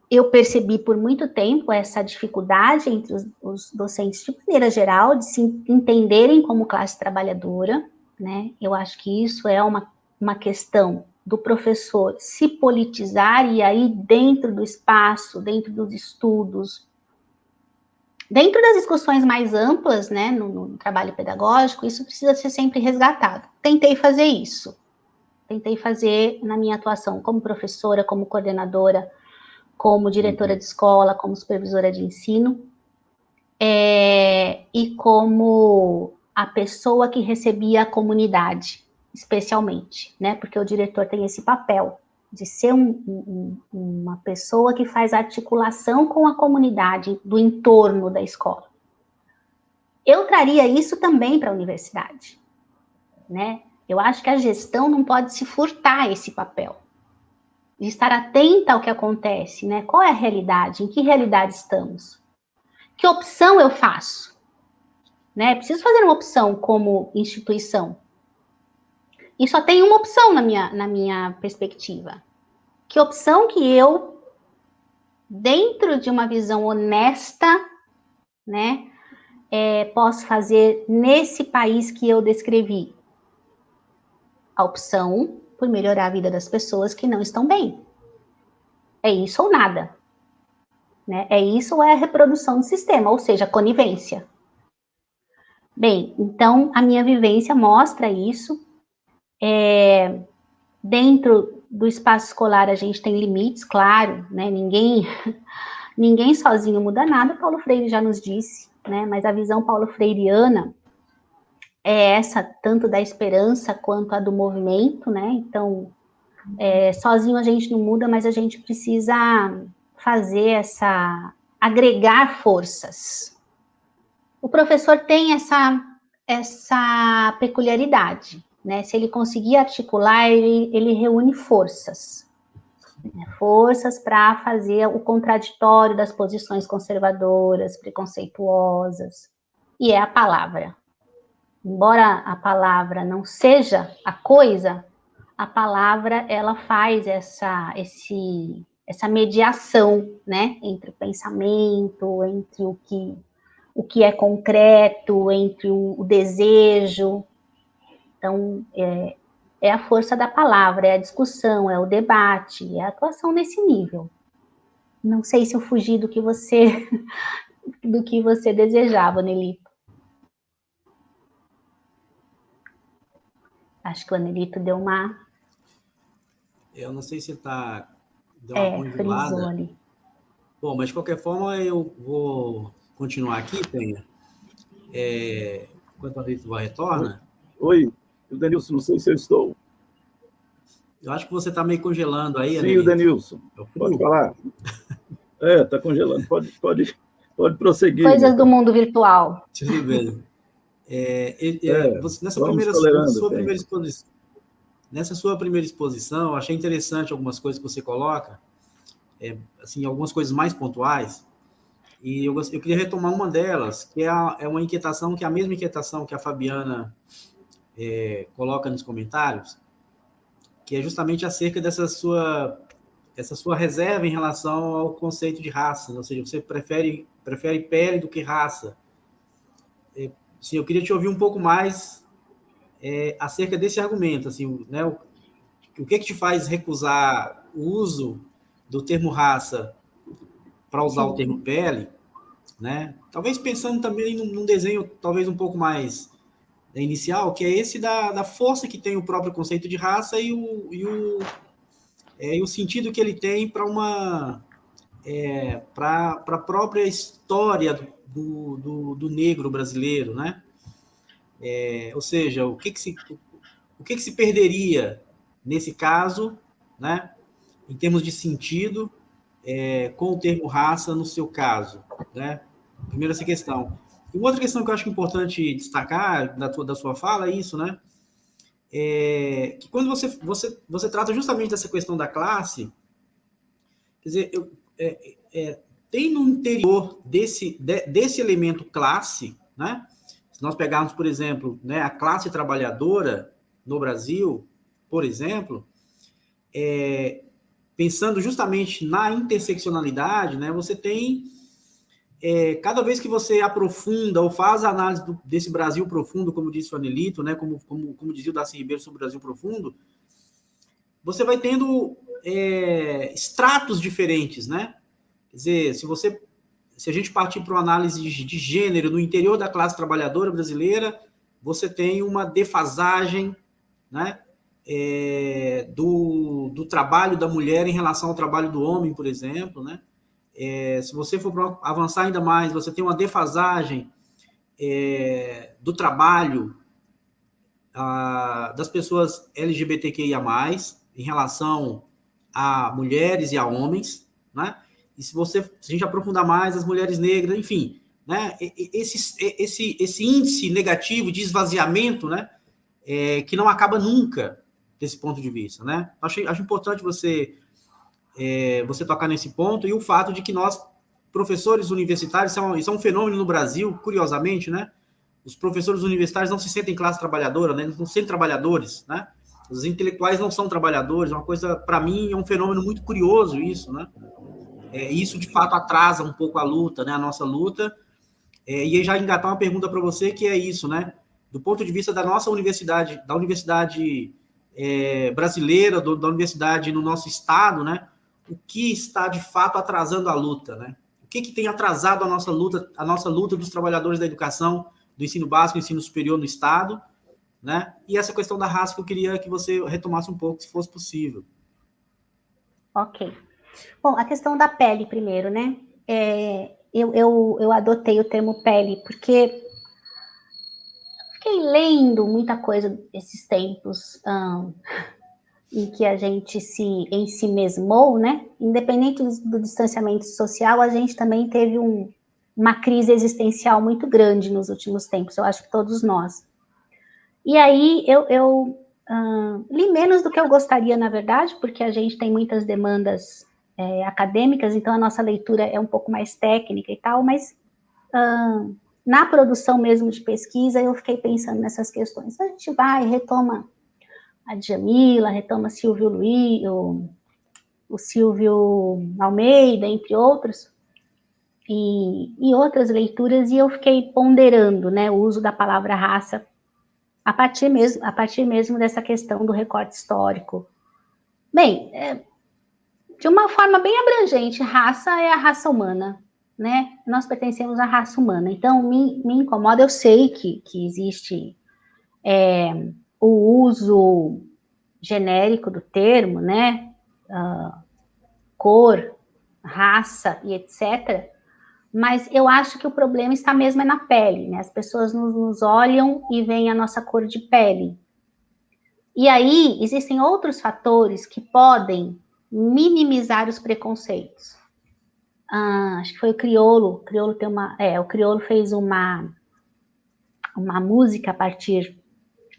eu percebi por muito tempo essa dificuldade entre os docentes, de maneira geral, de se entenderem como classe trabalhadora, né? Eu acho que isso é uma questão do professor se politizar, e aí dentro do espaço, dentro dos estudos, dentro das discussões mais amplas, né, no trabalho pedagógico, isso precisa ser sempre resgatado. Tentei fazer isso, tentei fazer na minha atuação como professora, como coordenadora, como diretora de escola, como supervisora de ensino, e como a pessoa que recebia a comunidade, especialmente, né? Porque o diretor tem esse papel de ser uma pessoa que faz articulação com a comunidade do entorno da escola. Eu traria isso também para a universidade, né? Eu acho que a gestão não pode se furtar esse papel, de estar atenta ao que acontece, né? Qual é a realidade? Em que realidade estamos? Que opção eu faço? Né? Preciso fazer uma opção como instituição. E só tem uma opção na minha perspectiva. Que opção que eu, dentro de uma visão honesta, né, posso fazer nesse país que eu descrevi? A opção por melhorar a vida das pessoas que não estão bem. É isso ou nada. Né? É isso ou é a reprodução do sistema, ou seja, a conivência. Bem, então a minha vivência mostra isso. Dentro do espaço escolar a gente tem limites, claro, né? Ninguém sozinho muda nada, Paulo Freire já nos disse, né? Mas a visão paulo-freireana é essa, tanto da esperança quanto a do movimento, né? Então, sozinho a gente não muda, mas a gente precisa fazer agregar forças. O professor tem essa peculiaridade, né? Se ele conseguir articular, ele reúne forças. Né? Forças para fazer o contraditório das posições conservadoras, preconceituosas. E é a palavra. Embora a palavra não seja a coisa, a palavra ela faz essa mediação, né? Entre o pensamento, entre o que é concreto, entre o desejo. Então, é a força da palavra, é a discussão, é o debate, é a atuação nesse nível. Não sei se eu fugi do que você desejava, Nelito. Acho que o Anelito deu uma... Eu não sei se está... Deu uma congelada. Frisou ali. Bom, mas de qualquer forma eu vou continuar aqui, Penha. Enquanto o Anelito retorna. Oi, Denilson, não sei se eu estou. Eu acho que você está meio congelando aí, Sim, Anelito. o Denilson. Pode falar. Está congelando. Pode prosseguir. Coisas do mundo virtual. Tudo bem. Nessa sua primeira exposição, eu achei interessante algumas coisas que você coloca, assim, algumas coisas mais pontuais, e eu queria retomar uma delas, que é uma inquietação, que é a mesma inquietação que a Fabiana coloca nos comentários, que é justamente acerca dessa sua reserva em relação ao conceito de raça, ou seja, você prefere pele do que raça. Sim, eu queria te ouvir um pouco mais acerca desse argumento, assim, né? O que te faz recusar o uso do termo raça para usar o termo pele, né? Talvez pensando também num desenho talvez um pouco mais inicial, que é esse da força que tem o próprio conceito de raça e o sentido que ele tem para a própria história do negro brasileiro, né? Ou seja, o que se perderia nesse caso, né, em termos de sentido, com o termo raça no seu caso, né? Primeiro essa questão. E uma outra questão que eu acho importante destacar da sua fala é isso, né? Que quando você trata justamente dessa questão da classe, quer dizer, tem no interior desse elemento classe, né? Se nós pegarmos, por exemplo, né, a classe trabalhadora no Brasil, por exemplo, pensando justamente na interseccionalidade, né, você tem, cada vez que você aprofunda ou faz a análise desse Brasil profundo, como disse o Anelito, né, como dizia o Darcy Ribeiro sobre o Brasil profundo, você vai tendo estratos diferentes, né? Quer dizer, se a gente partir para uma análise de gênero no interior da classe trabalhadora brasileira, você tem uma defasagem, né, do trabalho da mulher em relação ao trabalho do homem, por exemplo, né? Se você for avançar ainda mais, você tem uma defasagem do trabalho das pessoas LGBTQIA+, em relação a mulheres e a homens, né? E se a gente aprofundar mais, as mulheres negras, enfim, né? Esse índice negativo de esvaziamento, né? Que não acaba nunca desse ponto de vista, né? Acho importante você tocar nesse ponto, e o fato de que nós, professores universitários, isso é um fenômeno no Brasil, curiosamente, né? Os professores universitários não se sentem classe trabalhadora, né? Eles não se sentem trabalhadores, né? Os intelectuais não são trabalhadores, é uma coisa, para mim, é um fenômeno muito curioso isso, né? Isso, de fato, atrasa um pouco a luta, né? A nossa luta. E aí já engatar uma pergunta para você, que é isso, né? Do ponto de vista da nossa universidade, da universidade brasileira, da universidade no nosso estado, né? O que está, de fato, atrasando a luta, né? O que tem atrasado a nossa luta dos trabalhadores da educação, do ensino básico, ensino superior no estado, né? E essa questão da raça que eu queria que você retomasse um pouco, se fosse possível. Ok. Bom, a questão da pele primeiro, né? Eu adotei o termo pele porque fiquei lendo muita coisa esses tempos em que a gente se ensimesmou, né? Independente do distanciamento social, a gente também teve uma crise existencial muito grande nos últimos tempos, eu acho que todos nós. E aí eu li menos do que eu gostaria, na verdade, porque a gente tem muitas demandas acadêmicas, então a nossa leitura é um pouco mais técnica e tal, mas na produção mesmo de pesquisa eu fiquei pensando nessas questões. A gente retoma a Djamila, retoma Silvio Luiz, o Silvio Almeida, entre outros, e outras leituras, e eu fiquei ponderando, né, o uso da palavra raça a partir mesmo dessa questão do recorte histórico. Bem, de uma forma bem abrangente, raça é a raça humana, né? Nós pertencemos à raça humana. Então, me incomoda, eu sei que existe o uso genérico do termo, né? Cor, raça e etc., mas eu acho que o problema está mesmo na pele, né? As pessoas nos olham e veem a nossa cor de pele. E aí, existem outros fatores que podem minimizar os preconceitos. Acho que foi o Criolo. O Criolo fez uma música a partir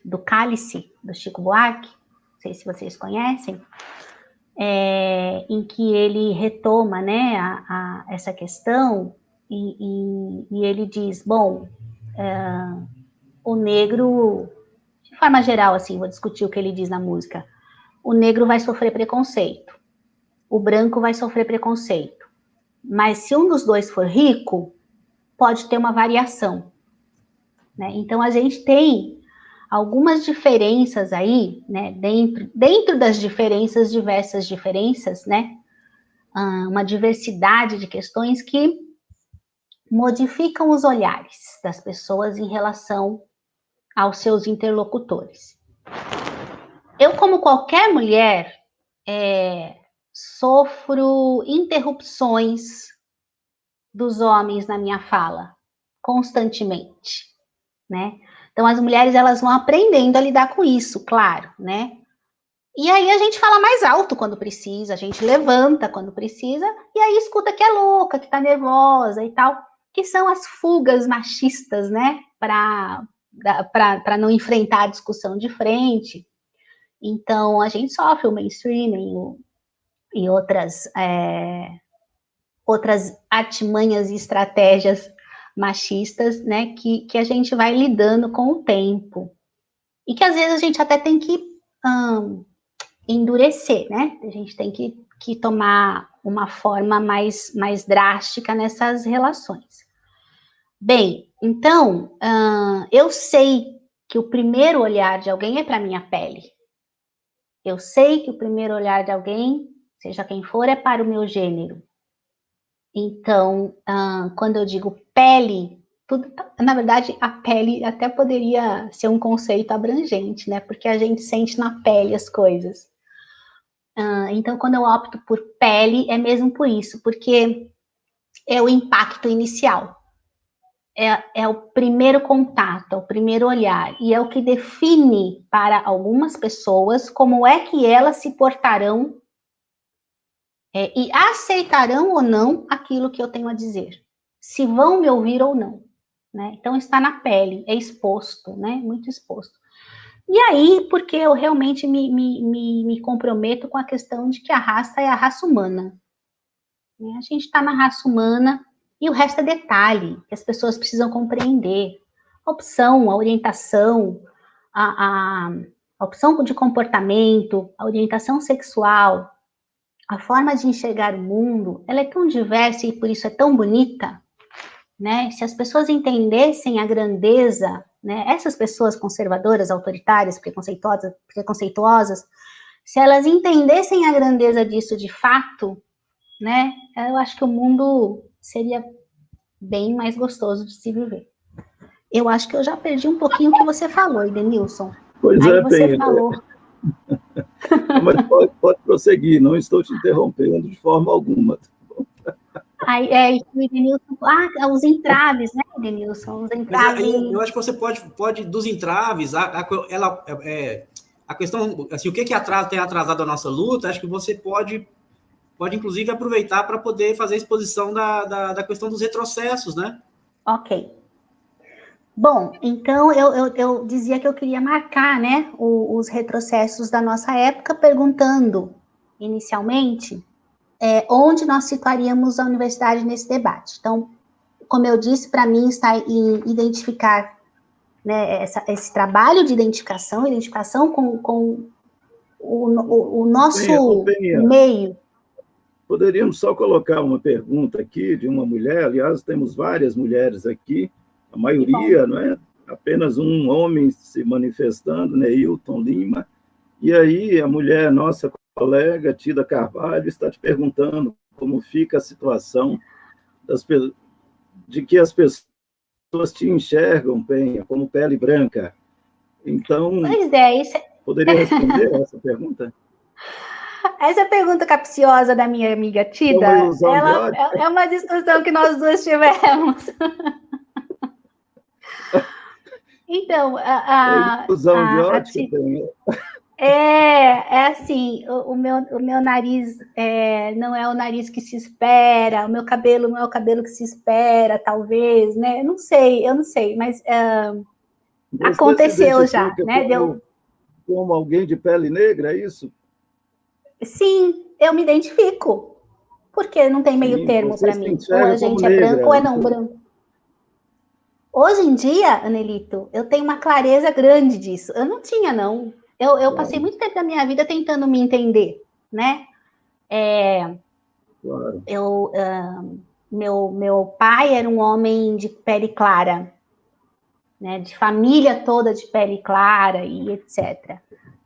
do Cálice, do Chico Buarque, não sei se vocês conhecem, em que ele retoma, né, essa questão e ele diz, bom, o negro, de forma geral, assim, vou discutir o que ele diz na música, o negro vai sofrer preconceito, o branco vai sofrer preconceito, mas se um dos dois for rico, pode ter uma variação, né? Então a gente tem algumas diferenças aí, né, dentro das diferenças, diversas diferenças, né, uma diversidade de questões que modificam os olhares das pessoas em relação aos seus interlocutores. Eu, como qualquer mulher, sofro interrupções dos homens na minha fala, constantemente, né? Então, as mulheres, elas vão aprendendo a lidar com isso, claro, né? E aí a gente fala mais alto quando precisa, a gente levanta quando precisa, e aí escuta que é louca, que tá nervosa e tal, que são as fugas machistas, né? Para não enfrentar a discussão de frente. Então, a gente sofre o mainstreaming e outras artimanhas e estratégias machistas, né, que a gente vai lidando com o tempo. E que às vezes a gente até tem que endurecer, né? A gente tem que tomar uma forma mais drástica nessas relações. Bem, então, eu sei que o primeiro olhar de alguém é para minha pele. Eu sei que o primeiro olhar de alguém, seja quem for, é para o meu gênero. Então, quando eu digo pele, tudo, na verdade, a pele até poderia ser um conceito abrangente, né? Porque a gente sente na pele as coisas. Então, quando eu opto por pele, é mesmo por isso, porque é o impacto inicial. É o primeiro contato, é o primeiro olhar, e é o que define para algumas pessoas como é que elas se portarão e aceitarão ou não aquilo que eu tenho a dizer, se vão me ouvir ou não, né? Então está na pele, é exposto, né? Muito exposto. E aí, porque eu realmente me comprometo com a questão de que a raça é a raça humana, né? A gente está na raça humana e o resto é detalhe, que as pessoas precisam compreender. A opção, a orientação, a, a opção de comportamento, a orientação sexual, a forma de enxergar o mundo, ela é tão diversa e por isso é tão bonita, né? Se as pessoas entendessem a grandeza, né? Essas pessoas conservadoras, autoritárias, preconceituosas, se elas entendessem a grandeza disso de fato, né? Eu acho que o mundo seria bem mais gostoso de se viver. Eu acho que eu já perdi um pouquinho o que você falou, Edenilson. Pois aí é, você Penha. falou. Mas pode prosseguir, não estou te interrompendo de forma alguma. Mas O Edenilson, os entraves, né, Edenilson? Os entraves. eu acho que você pode dos entraves, a questão, assim, o que tem atrasado a nossa luta, acho que você pode inclusive aproveitar para poder fazer a exposição da questão dos retrocessos, né? Ok. Bom, então eu dizia que eu queria marcar, né, os retrocessos da nossa época, perguntando, inicialmente, onde nós situaríamos a universidade nesse debate. Então, como eu disse, para mim está em identificar, né, esse trabalho de identificação com o nosso Penha, meio. poderíamos só colocar uma pergunta aqui de uma mulher, aliás, temos várias mulheres aqui, a maioria, não é? Apenas um homem se manifestando, né? Hilton Lima. E aí a mulher, nossa colega, Tida Carvalho, está te perguntando como fica a situação de que as pessoas te enxergam, Penha, como pele branca. Então, Pois é, poderia responder essa pergunta? essa pergunta capciosa da minha amiga É uma Tida, ilusão de ela ótica? é uma discussão que nós duas tivemos. Então, Ilusão de a ótica, Tida, Penha? assim, o meu nariz não é o nariz que se espera, o meu cabelo não é o cabelo que se espera, talvez, né? Eu não sei, mas Você se aconteceu já, identifica né? como alguém de pele negra, é isso? Sim, eu me identifico, porque não tem meio Sim, termo você para se mim. Ou enxerga a como gente é branco ou negra. é não branco. Hoje em dia, Anelito, eu tenho uma clareza grande disso. Eu não tinha, não. Eu passei muito tempo da minha vida tentando me entender, né? Claro. Meu pai era um homem de pele clara, né? De família toda de pele clara e etc.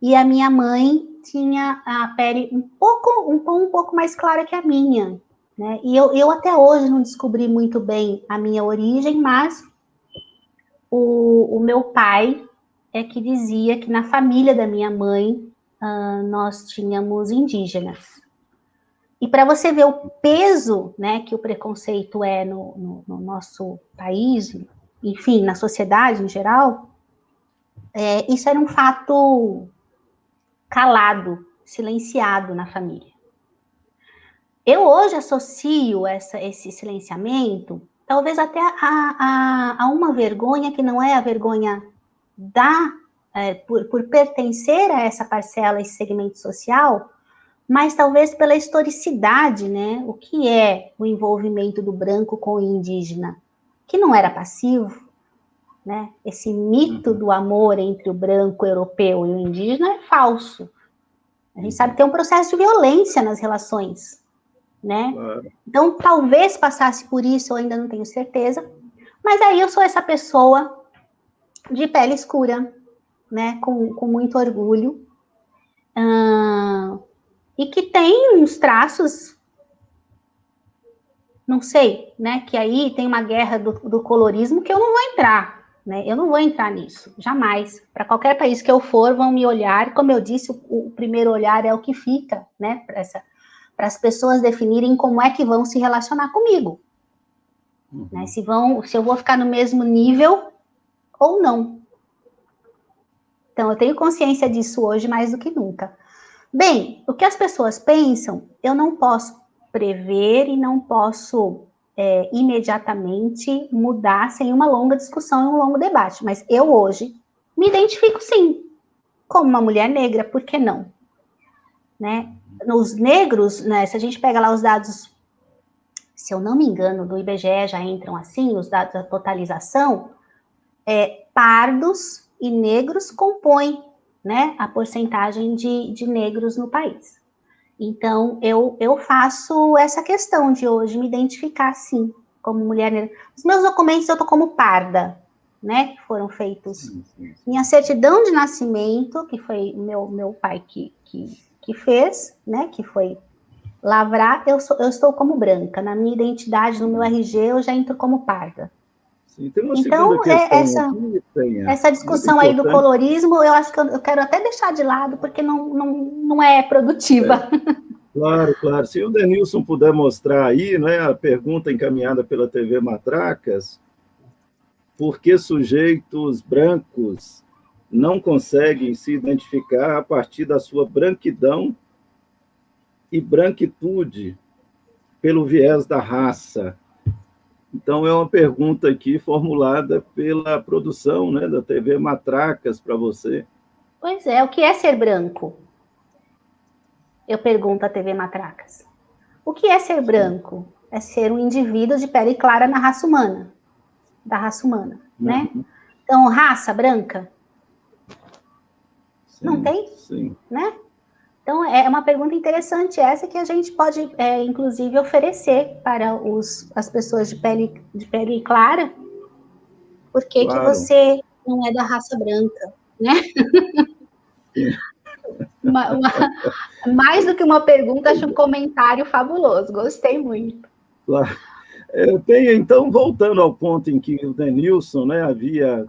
E a minha mãe tinha a pele um pouco mais clara que a minha, né? E eu até hoje não descobri muito bem a minha origem, mas o meu pai é que dizia que na família da minha mãe nós tínhamos indígenas. E para você ver o peso, né, que o preconceito é no nosso país, enfim, na sociedade em geral, isso era um fato calado, silenciado na família. Eu hoje associo esse silenciamento, talvez até a uma vergonha que não é a vergonha por pertencer a essa parcela, esse segmento social, mas talvez pela historicidade, né? O que é o envolvimento do branco com o indígena? Que não era passivo, né? Esse mito do amor entre o branco europeu e o indígena é falso. A gente sabe que tem um processo de violência nas relações, né? Claro. Então, talvez passasse por isso, eu ainda não tenho certeza, mas aí eu sou essa pessoa de pele escura, né? Com muito orgulho. E que tem uns traços Não sei, né? Que aí tem uma guerra do colorismo que eu não vou entrar, né? Eu não vou entrar nisso, jamais. Para qualquer país que eu for, vão me olhar. Como eu disse, o primeiro olhar é o que fica, né? Para as pessoas definirem como é que vão se relacionar comigo. Né? Se eu vou ficar no mesmo nível ou não. Então, eu tenho consciência disso hoje mais do que nunca. Bem, o que as pessoas pensam, eu não posso prever e não posso imediatamente mudar sem uma longa discussão e um longo debate. Mas eu hoje me identifico, sim, como uma mulher negra, por que não? Né? Nos negros, né, se a gente pega lá os dados, se eu não me engano, do IBGE já entram assim, os dados da totalização, pardos e negros compõem, né, a porcentagem de negros no país. Então, eu faço essa questão de hoje me identificar, sim, como mulher negra. Os meus documentos eu tô como parda, né, que foram feitos. Minha certidão de nascimento, que foi meu pai que fez, né, que foi lavrar, eu estou como branca. Na minha identidade, no meu RG, eu já entro como parda. Sim, tem uma Então, segunda questão aqui, Penha, essa discussão aí do colorismo, eu acho que eu quero até deixar de lado, porque não é produtiva. Claro, claro. Se o Denilson puder mostrar aí, né, a pergunta encaminhada pela TV Matracas, por que sujeitos brancos não conseguem se identificar a partir da sua branquidão e branquitude pelo viés da raça? Então, é uma pergunta aqui formulada pela produção, né, da TV Matracas para você. Pois é, o que é ser branco? Eu pergunto à TV Matracas. O que é ser branco? É ser um indivíduo de pele clara na raça humana, da raça humana, né? Então, raça branca? Sim, não tem? Sim. Né? Então, é uma pergunta interessante essa que a gente pode, inclusive, oferecer para as pessoas de pele clara. Por que você não é da raça branca, né? Mais do que uma pergunta, acho um comentário fabuloso. Gostei muito. Claro. Penha, então, voltando ao ponto em que o Denilson, né, havia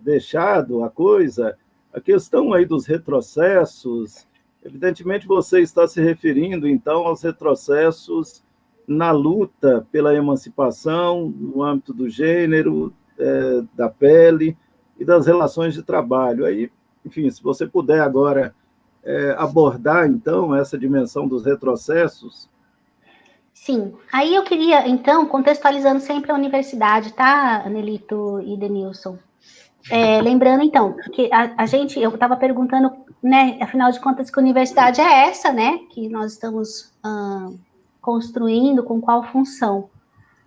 deixado a coisa, a questão aí dos retrocessos, evidentemente você está se referindo, então, aos retrocessos na luta pela emancipação, no âmbito do gênero, da pele e das relações de trabalho. Aí, enfim, se você puder agora abordar, então, essa dimensão dos retrocessos. Sim, aí eu queria, então, contextualizando sempre a universidade, tá, Anelito e Denilson? Lembrando, então, que a gente, eu estava perguntando, né, afinal de contas, que universidade é essa, né, que nós estamos construindo, com qual função?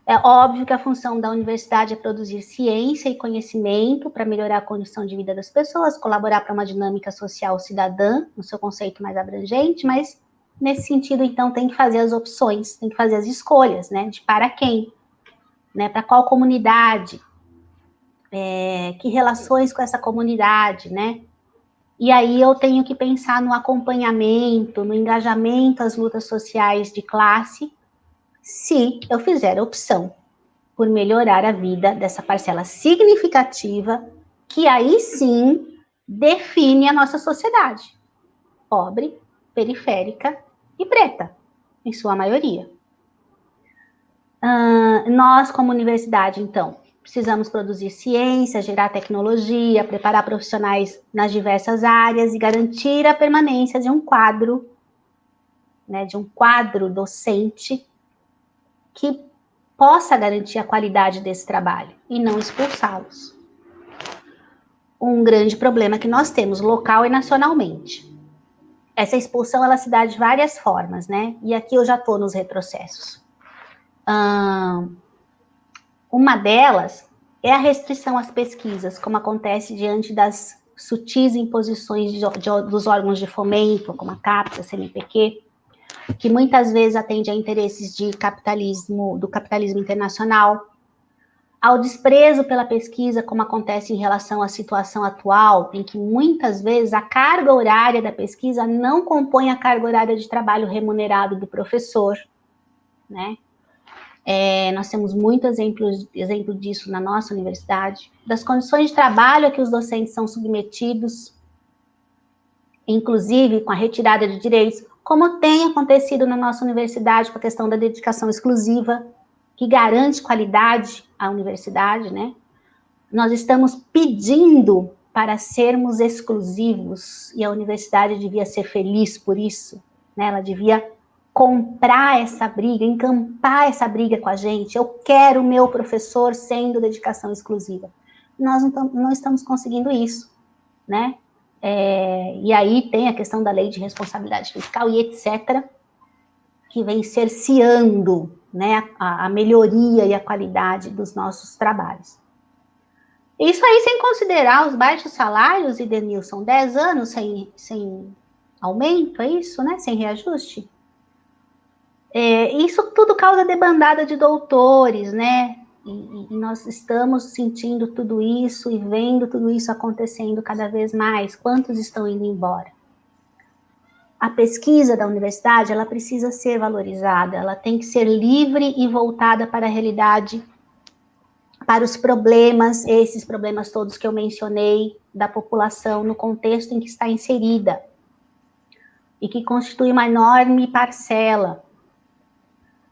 É óbvio que a função da universidade é produzir ciência e conhecimento para melhorar a condição de vida das pessoas, colaborar para uma dinâmica social cidadã, no seu conceito mais abrangente, mas nesse sentido, então, tem que fazer as opções, tem que fazer as escolhas, né, de para quem, né, para qual comunidade, que relações com essa comunidade, né, e aí eu tenho que pensar no acompanhamento, no engajamento às lutas sociais de classe, se eu fizer a opção por melhorar a vida dessa parcela significativa, que aí sim define a nossa sociedade. Pobre, periférica e preta, em sua maioria. Nós, como universidade, então, precisamos produzir ciência, gerar tecnologia, preparar profissionais nas diversas áreas e garantir a permanência de um quadro, né, de um quadro docente que possa garantir a qualidade desse trabalho e não expulsá-los. Um grande problema que nós temos local e nacionalmente. Essa expulsão, ela se dá de várias formas, né? E aqui eu já estou nos retrocessos. Uma delas é a restrição às pesquisas, como acontece diante das sutis imposições dos órgãos de fomento, como a CAPES, a CNPq, que muitas vezes atende a interesses do capitalismo internacional, ao desprezo pela pesquisa, como acontece em relação à situação atual, em que muitas vezes a carga horária da pesquisa não compõe a carga horária de trabalho remunerado do professor, né? Nós temos muito exemplo disso na nossa universidade, das condições de trabalho a que os docentes são submetidos, inclusive com a retirada de direitos, como tem acontecido na nossa universidade com a questão da dedicação exclusiva, que garante qualidade à universidade, né? Nós estamos pedindo para sermos exclusivos, e a universidade devia ser feliz por isso, né? Ela devia comprar essa briga, encampar essa briga com a gente. Eu quero o meu professor sendo dedicação exclusiva. Nós não estamos conseguindo isso, né? E aí tem a questão da lei de responsabilidade fiscal e etc., que vem cerceando, né, a melhoria e a qualidade dos nossos trabalhos. Isso aí sem considerar os baixos salários, e Denilson, 10 anos sem aumento, é isso, né? Sem reajuste. Isso tudo causa debandada de doutores, né? E nós estamos sentindo tudo isso e vendo tudo isso acontecendo cada vez mais. Quantos estão indo embora? A pesquisa da universidade, ela precisa ser valorizada, ela tem que ser livre e voltada para a realidade, para os problemas, esses problemas todos que eu mencionei, da população, no contexto em que está inserida, e que constitui uma enorme parcela.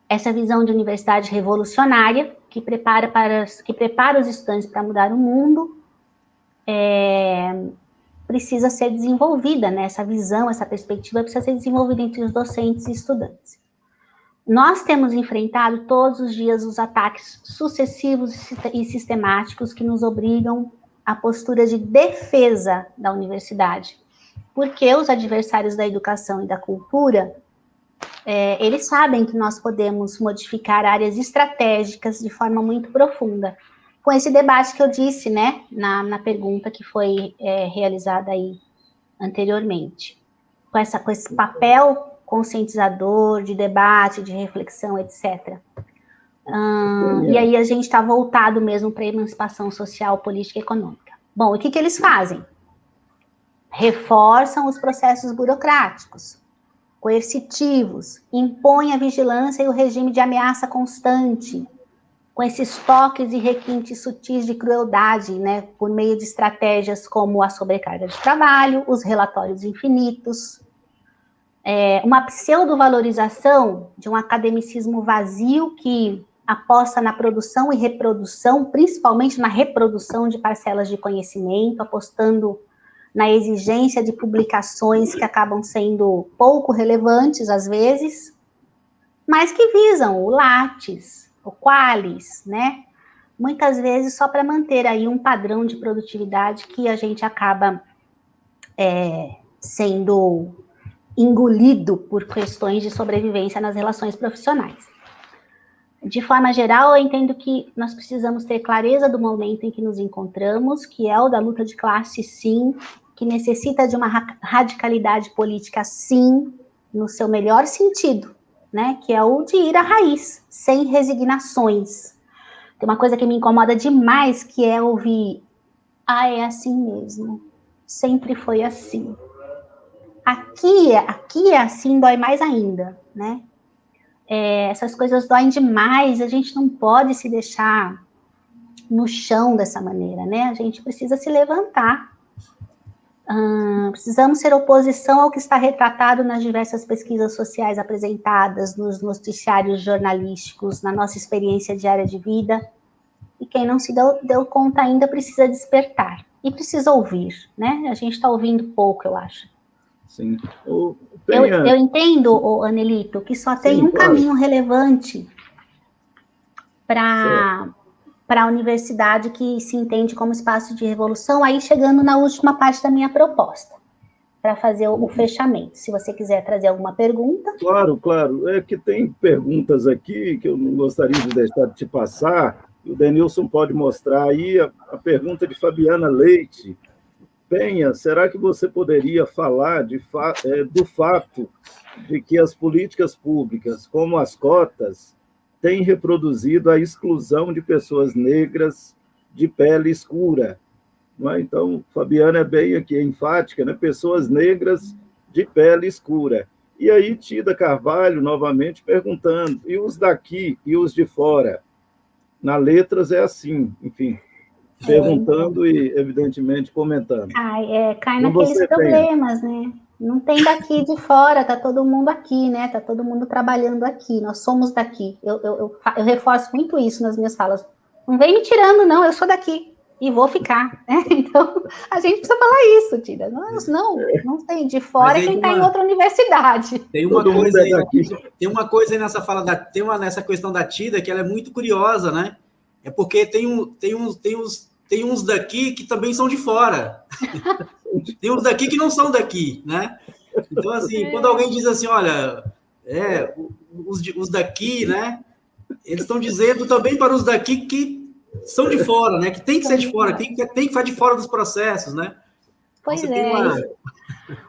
Essa visão de universidade revolucionária, que prepara os estudantes para mudar o mundo, precisa ser desenvolvida, né? Essa visão, essa perspectiva precisa ser desenvolvida entre os docentes e estudantes. Nós temos enfrentado todos os dias os ataques sucessivos e sistemáticos que nos obrigam à postura de defesa da universidade, porque os adversários da educação e da cultura, eles sabem que nós podemos modificar áreas estratégicas de forma muito profunda. Com esse debate que eu disse, né, na pergunta que foi realizada aí anteriormente, com esse papel conscientizador, de debate, de reflexão, etc. E aí a gente está voltado mesmo para a emancipação social, política e econômica. Bom, o que eles fazem? Reforçam os processos burocráticos, coercitivos, impõem a vigilância e o regime de ameaça constante, com esses toques e requintes sutis de crueldade, né, por meio de estratégias como a sobrecarga de trabalho, os relatórios infinitos, uma pseudo-valorização de um academicismo vazio que aposta na produção e reprodução, principalmente na reprodução de parcelas de conhecimento, apostando na exigência de publicações que acabam sendo pouco relevantes, às vezes, mas que visam o Lattes, o Qualis, né? Muitas vezes só para manter aí um padrão de produtividade que a gente acaba sendo engolido por questões de sobrevivência nas relações profissionais. De forma geral, eu entendo que nós precisamos ter clareza do momento em que nos encontramos, que é o da luta de classe, sim, que necessita de uma radicalidade política, sim, no seu melhor sentido, né, que é o de ir à raiz, sem resignações. Tem uma coisa que me incomoda demais, que é ouvir, é assim mesmo, sempre foi assim. Aqui é assim, dói mais ainda, né? Essas coisas doem demais, a gente não pode se deixar no chão dessa maneira, né? A gente precisa se levantar. Precisamos ser oposição ao que está retratado nas diversas pesquisas sociais apresentadas, nos noticiários jornalísticos, na nossa experiência diária de vida. E quem não se deu conta ainda precisa despertar. E precisa ouvir, né? A gente está ouvindo pouco, eu acho. Sim. Eu entendo, Anelito, que só tem um caminho relevante para a universidade que se entende como espaço de revolução, aí chegando na última parte da minha proposta, para fazer o fechamento. Se você quiser trazer alguma pergunta. Claro. É que tem perguntas aqui que eu não gostaria de deixar de te passar. O Denilson pode mostrar aí a pergunta de Fabiana Leite. Penha, será que você poderia falar do fato de que as políticas públicas, como as cotas, têm reproduzido a exclusão de pessoas negras de pele escura? Não é? Então, Fabiana é bem aqui, enfática, né? Pessoas negras de pele escura. E aí Tida Carvalho, novamente, perguntando, e os daqui e os de fora? Na letras é assim, enfim, perguntando e, evidentemente, comentando. Cai E naqueles você problemas, né? Não tem daqui de fora, tá todo mundo aqui, né? Tá todo mundo trabalhando aqui, nós somos daqui. Eu reforço muito isso nas minhas falas. Não vem me tirando, não, eu sou daqui e vou ficar, né? Então, a gente precisa falar isso, Tida. Não tem de fora quem está em outra universidade. Tem uma coisa aí, tem uma coisa aí nessa fala nessa questão da Tida que ela é muito curiosa, né? É porque tem uns daqui que também são de fora. Tem uns daqui que não são daqui, né? Então, assim, quando alguém diz assim, olha, os daqui, né? Eles estão dizendo também para os daqui que são de fora, né? Que tem que ser de fora, tem que ficar de fora dos processos, né? Pois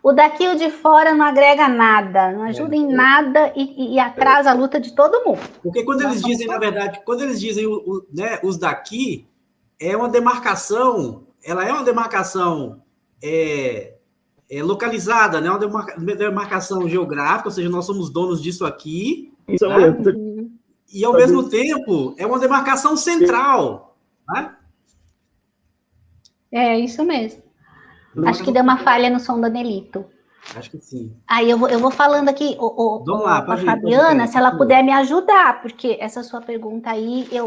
O daqui e o de fora não agrega nada, não ajuda em nada e atrasa a luta de todo mundo. Porque quando eles dizem, na verdade, quando eles dizem né, os daqui, é uma demarcação, ela é uma demarcação localizada, né? Uma demarcação geográfica, ou seja, nós somos donos disso aqui, né? E ao mesmo tempo é uma demarcação central, né? É isso mesmo. Acho que deu uma falha no som do Anelito. Acho que sim. Aí eu vou falando aqui, Vamos lá, a Fabiana, se ela puder me ajudar, porque essa sua pergunta aí, eu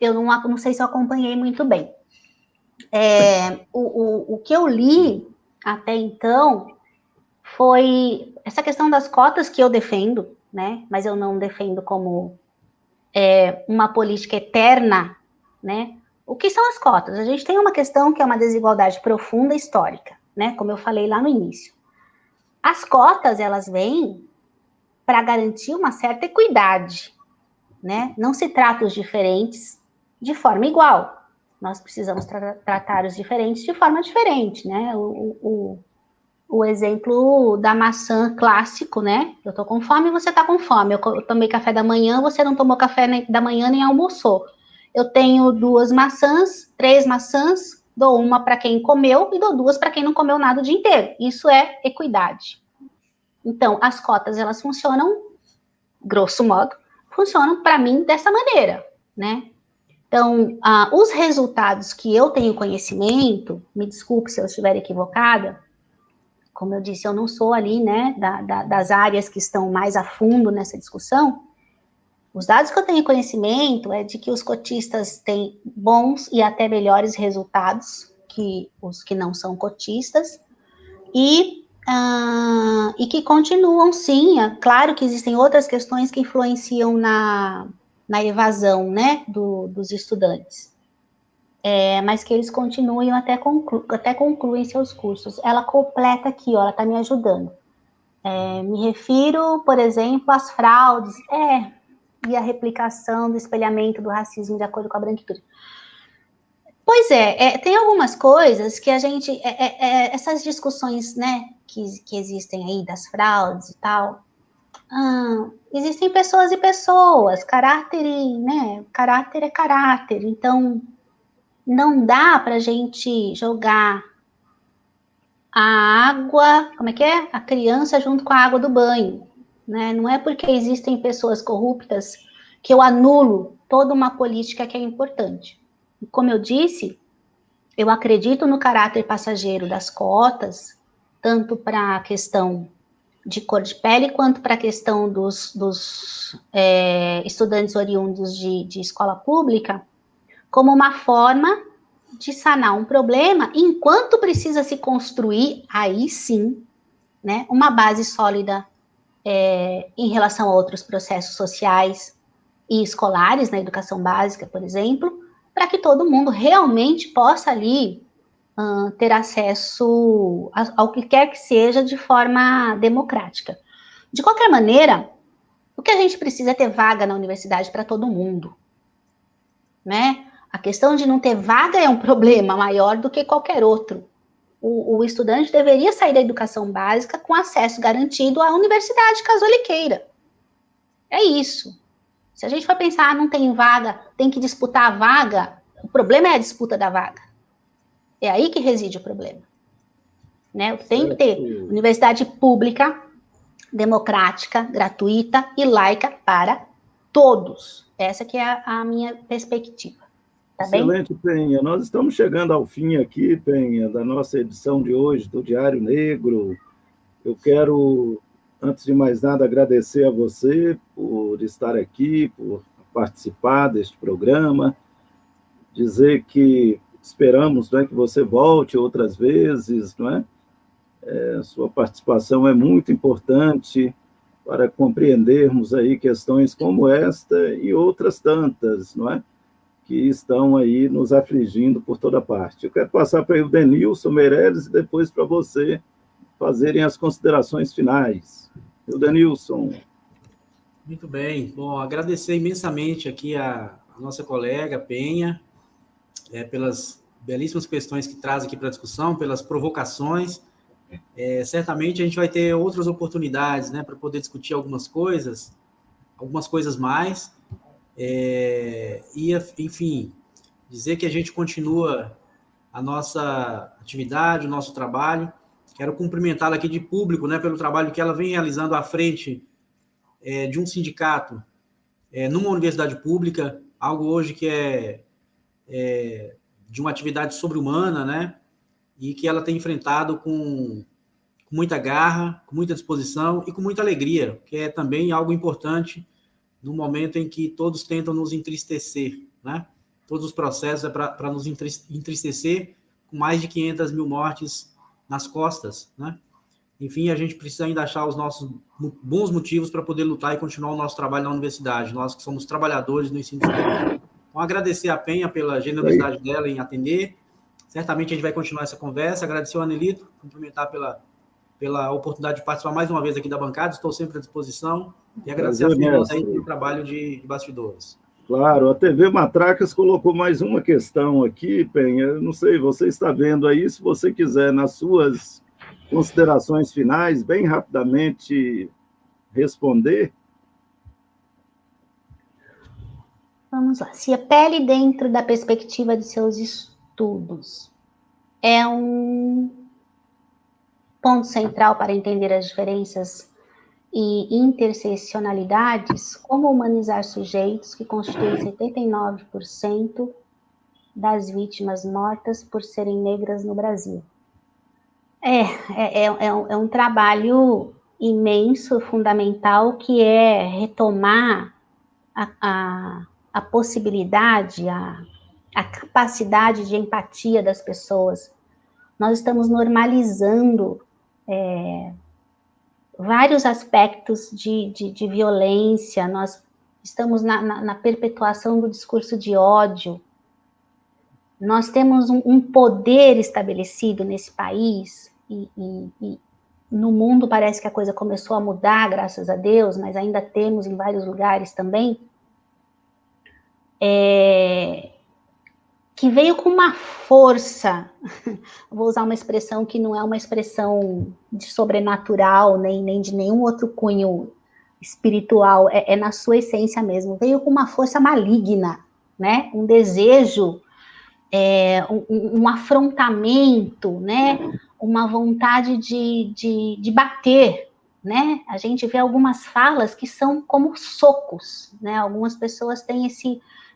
não sei se eu acompanhei muito bem. O que eu li até então foi essa questão das cotas que eu defendo, né? Mas eu não defendo como uma política eterna, né? O que são as cotas? A gente tem uma questão que é uma desigualdade profunda e histórica, né? Como eu falei lá no início. As cotas, elas vêm para garantir uma certa equidade, né? Não se trata os diferentes de forma igual. Nós precisamos tratar os diferentes de forma diferente, né? O exemplo da maçã clássico, né? Eu tô com fome, você tá com fome. Eu tomei café da manhã, você não tomou café da manhã nem almoçou. Eu tenho 2 maçãs, 3 maçãs, dou uma para quem comeu e dou 2 para quem não comeu nada o dia inteiro. Isso é equidade. Então, as cotas, elas funcionam, grosso modo, funcionam para mim dessa maneira, né? Então, os resultados que eu tenho conhecimento, me desculpe se eu estiver equivocada, como eu disse, eu não sou ali, né, das áreas que estão mais a fundo nessa discussão. Os dados que eu tenho conhecimento é de que os cotistas têm bons e até melhores resultados que os que não são cotistas, e que continuam, sim, claro que existem outras questões que influenciam na evasão, né, dos estudantes, mas que eles continuem até concluem seus cursos. Ela completa aqui, ó, ela está me ajudando. Me refiro, por exemplo, às fraudes, e a replicação do espelhamento do racismo de acordo com a branquitude. Pois tem algumas coisas que a gente, essas discussões, né, que existem aí das fraudes e tal, existem pessoas e pessoas, caráter é caráter, então não dá para a gente jogar a água, como é que é? A criança junto com a água do banho, né? Não é porque existem pessoas corruptas que eu anulo toda uma política que é importante. E como eu disse, eu acredito no caráter passageiro das cotas, tanto para a questão de cor de pele, quanto para a questão dos estudantes oriundos de escola pública, como uma forma de sanar um problema, enquanto precisa se construir, aí sim, né, uma base sólida em relação a outros processos sociais e escolares, na educação básica, por exemplo, para que todo mundo realmente possa ali ter acesso ao que quer que seja de forma democrática. De qualquer maneira, o que a gente precisa é ter vaga na universidade para todo mundo, né? A questão de não ter vaga é um problema maior do que qualquer outro. O estudante deveria sair da educação básica com acesso garantido à universidade, caso ele queira. É isso. Se a gente for pensar, não tem vaga, tem que disputar a vaga, o problema é a disputa da vaga. É aí que reside o problema. Né? Tem que ter universidade pública, democrática, gratuita e laica para todos. Essa que é a minha perspectiva. Tá Excelente, bem? Penha. Nós estamos chegando ao fim aqui, Penha, da nossa edição de hoje do Diário Negro. Eu quero, antes de mais nada, agradecer a você por estar aqui, por participar deste programa, dizer que esperamos, né, que você volte outras vezes, não é? Sua participação é muito importante para compreendermos aí questões como esta e outras tantas, não é? Que estão aí nos afligindo por toda parte. Eu quero passar para o Denilson Meirelles e depois para você fazerem as considerações finais. O Denilson. Muito bem. Bom, agradecer imensamente aqui a nossa colega Penha, pelas belíssimas questões que traz aqui para a discussão, pelas provocações. Certamente a gente vai ter outras oportunidades, né, para poder discutir algumas coisas mais, enfim, dizer que a gente continua a nossa atividade, o nosso trabalho. Quero cumprimentá-la aqui de público, né, pelo trabalho que ela vem realizando à frente de um sindicato numa universidade pública, algo hoje que é de uma atividade sobre-humana, né, e que ela tem enfrentado com muita garra, com muita disposição e com muita alegria, que é também algo importante no momento em que todos tentam nos entristecer, né? Todos os processos para nos entristecer, com mais de 500 mil mortes nas costas, né? Enfim, a gente precisa ainda achar os nossos bons motivos para poder lutar e continuar o nosso trabalho na universidade, nós que somos trabalhadores do ensino superior. Então, agradecer a Penha pela generosidade dela em atender. Certamente a gente vai continuar essa conversa. Agradecer ao Anelito, cumprimentar pela oportunidade de participar mais uma vez aqui da bancada. Estou sempre à disposição. E agradecer a Fernanda aí pelo trabalho de bastidores. Claro, a TV Matracas colocou mais uma questão aqui, Penha. Eu não sei, você está vendo aí, se você quiser, nas suas considerações finais, bem rapidamente responder. Vamos lá. Se a pele dentro da perspectiva de seus estudos é um ponto central para entender as diferenças e interseccionalidades, como humanizar sujeitos que constituem 79% das vítimas mortas por serem negras no Brasil? É um trabalho imenso, fundamental, que é retomar a possibilidade, a capacidade de empatia das pessoas. Nós estamos normalizando vários aspectos de violência, nós estamos na perpetuação do discurso de ódio. Nós temos um poder estabelecido nesse país, e no mundo parece que a coisa começou a mudar, graças a Deus, mas ainda temos em vários lugares também, que veio com uma força, vou usar uma expressão que não é uma expressão de sobrenatural, nem de nenhum outro cunho espiritual, é na sua essência mesmo, veio com uma força maligna, né? Um desejo, um afrontamento, né? Uma vontade de bater, né? A gente vê algumas falas que são como socos, né? Algumas pessoas têm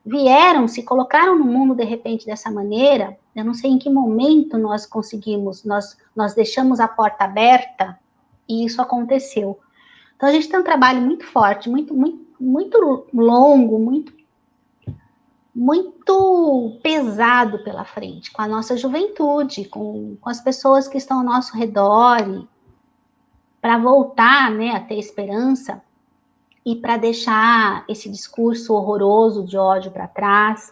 vieram, se colocaram no mundo de repente dessa maneira. Eu não sei em que momento nós conseguimos, nós deixamos a porta aberta e isso aconteceu. Então a gente tem um trabalho muito forte, muito longo, muito pesado pela frente, com a nossa juventude, com as pessoas que estão ao nosso redor, para voltar, né, a ter esperança e para deixar esse discurso horroroso de ódio para trás.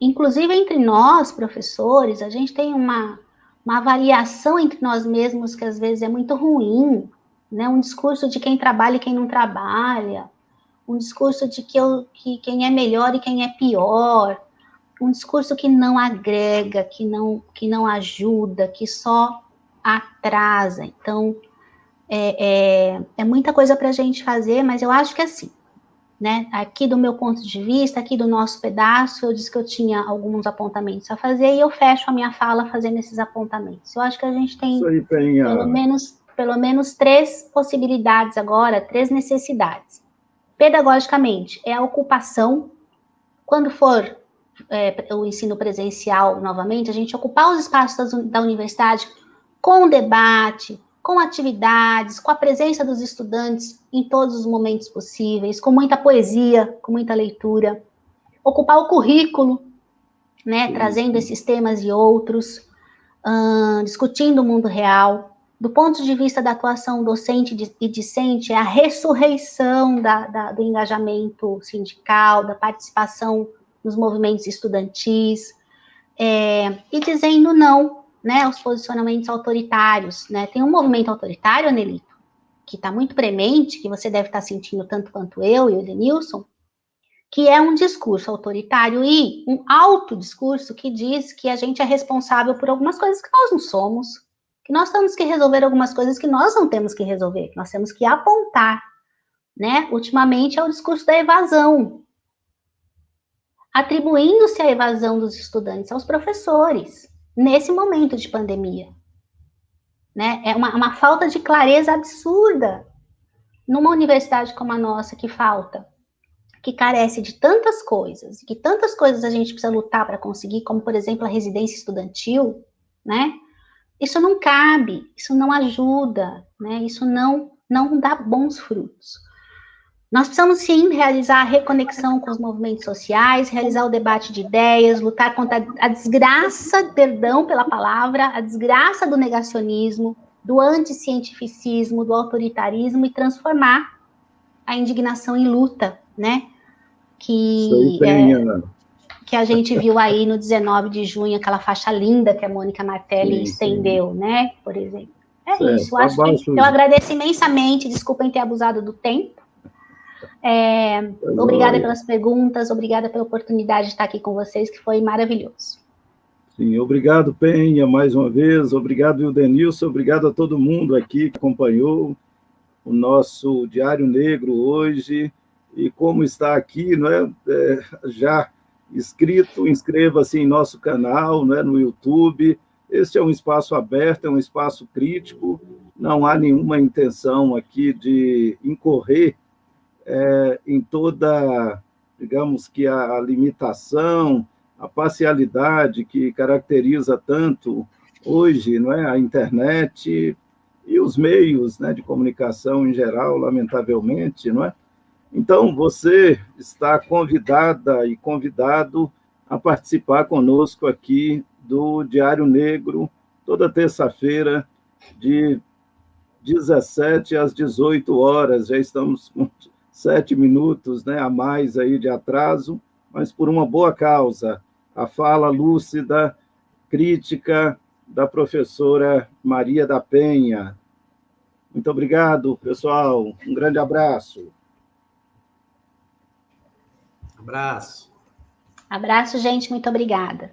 Inclusive entre nós, professores, a gente tem uma avaliação entre nós mesmos que às vezes é muito ruim, né? Um discurso de quem trabalha e quem não trabalha, um discurso de que quem é melhor e quem é pior, um discurso que não agrega, que não ajuda, que só atrasa. Então, é muita coisa para a gente fazer, mas eu acho que assim, né? Aqui do meu ponto de vista, aqui do nosso pedaço, eu disse que eu tinha alguns apontamentos a fazer e eu fecho a minha fala fazendo esses apontamentos. Eu acho que a gente tem, pelo menos, pelo menos 3 possibilidades agora, 3 necessidades. Pedagogicamente, é a ocupação, quando for o ensino presencial novamente, a gente ocupar os espaços da universidade com debate, com atividades, com a presença dos estudantes em todos os momentos possíveis, com muita poesia, com muita leitura. Ocupar o currículo, né, trazendo esses temas e outros, discutindo o mundo real. Do ponto de vista da atuação docente e discente, é a ressurreição do engajamento sindical, da participação nos movimentos estudantis, e dizendo não, né, aos posicionamentos autoritários, né? Tem um movimento autoritário, Anelito, que está muito premente, que você deve estar sentindo tanto quanto eu e o Denilson, que é um discurso autoritário e um autodiscurso que diz que a gente é responsável por algumas coisas que nós não somos, que nós temos que resolver algumas coisas que nós não temos que resolver, que nós temos que apontar, né? Ultimamente é o discurso da evasão, atribuindo-se a evasão dos estudantes aos professores, nesse momento de pandemia. Né? É uma falta de clareza absurda numa universidade como a nossa, que falta, que carece de tantas coisas, que tantas coisas a gente precisa lutar para conseguir, como, por exemplo, a residência estudantil, né? Isso não cabe, isso não ajuda, né? Isso não dá bons frutos. Nós precisamos, sim, realizar a reconexão com os movimentos sociais, realizar o debate de ideias, lutar contra a desgraça, perdão pela palavra, a desgraça do negacionismo, do anticientificismo, do autoritarismo e transformar a indignação em luta, né? Que a gente viu aí no 19 de junho, aquela faixa linda que a Mônica Martelli estendeu, né? Por exemplo. Isso, eu agradeço imensamente, desculpem ter abusado do tempo. Obrigada pelas perguntas, obrigada pela oportunidade de estar aqui com vocês, que foi maravilhoso. Sim, obrigado, Penha, mais uma vez, obrigado, Denilson, obrigado a todo mundo aqui que acompanhou o nosso Diário Negro hoje, e como está aqui, não é, já inscrito, inscreva-se em nosso canal, não é, no YouTube. Este é um espaço aberto, é um espaço crítico, não há nenhuma intenção aqui de incorrer em toda, digamos que a limitação, a parcialidade que caracteriza tanto hoje, não é, a internet e os meios, né, de comunicação em geral, lamentavelmente, não é? Então, você está convidada e convidado a participar conosco aqui do Diário Negro, toda terça-feira, de 17 às 18 horas. Já estamos com 7 minutos, né, a mais aí de atraso, mas por uma boa causa. A fala lúcida, crítica da professora Maria da Penha. Muito obrigado, pessoal. Um grande abraço. Abraço. Abraço, gente. Muito obrigada.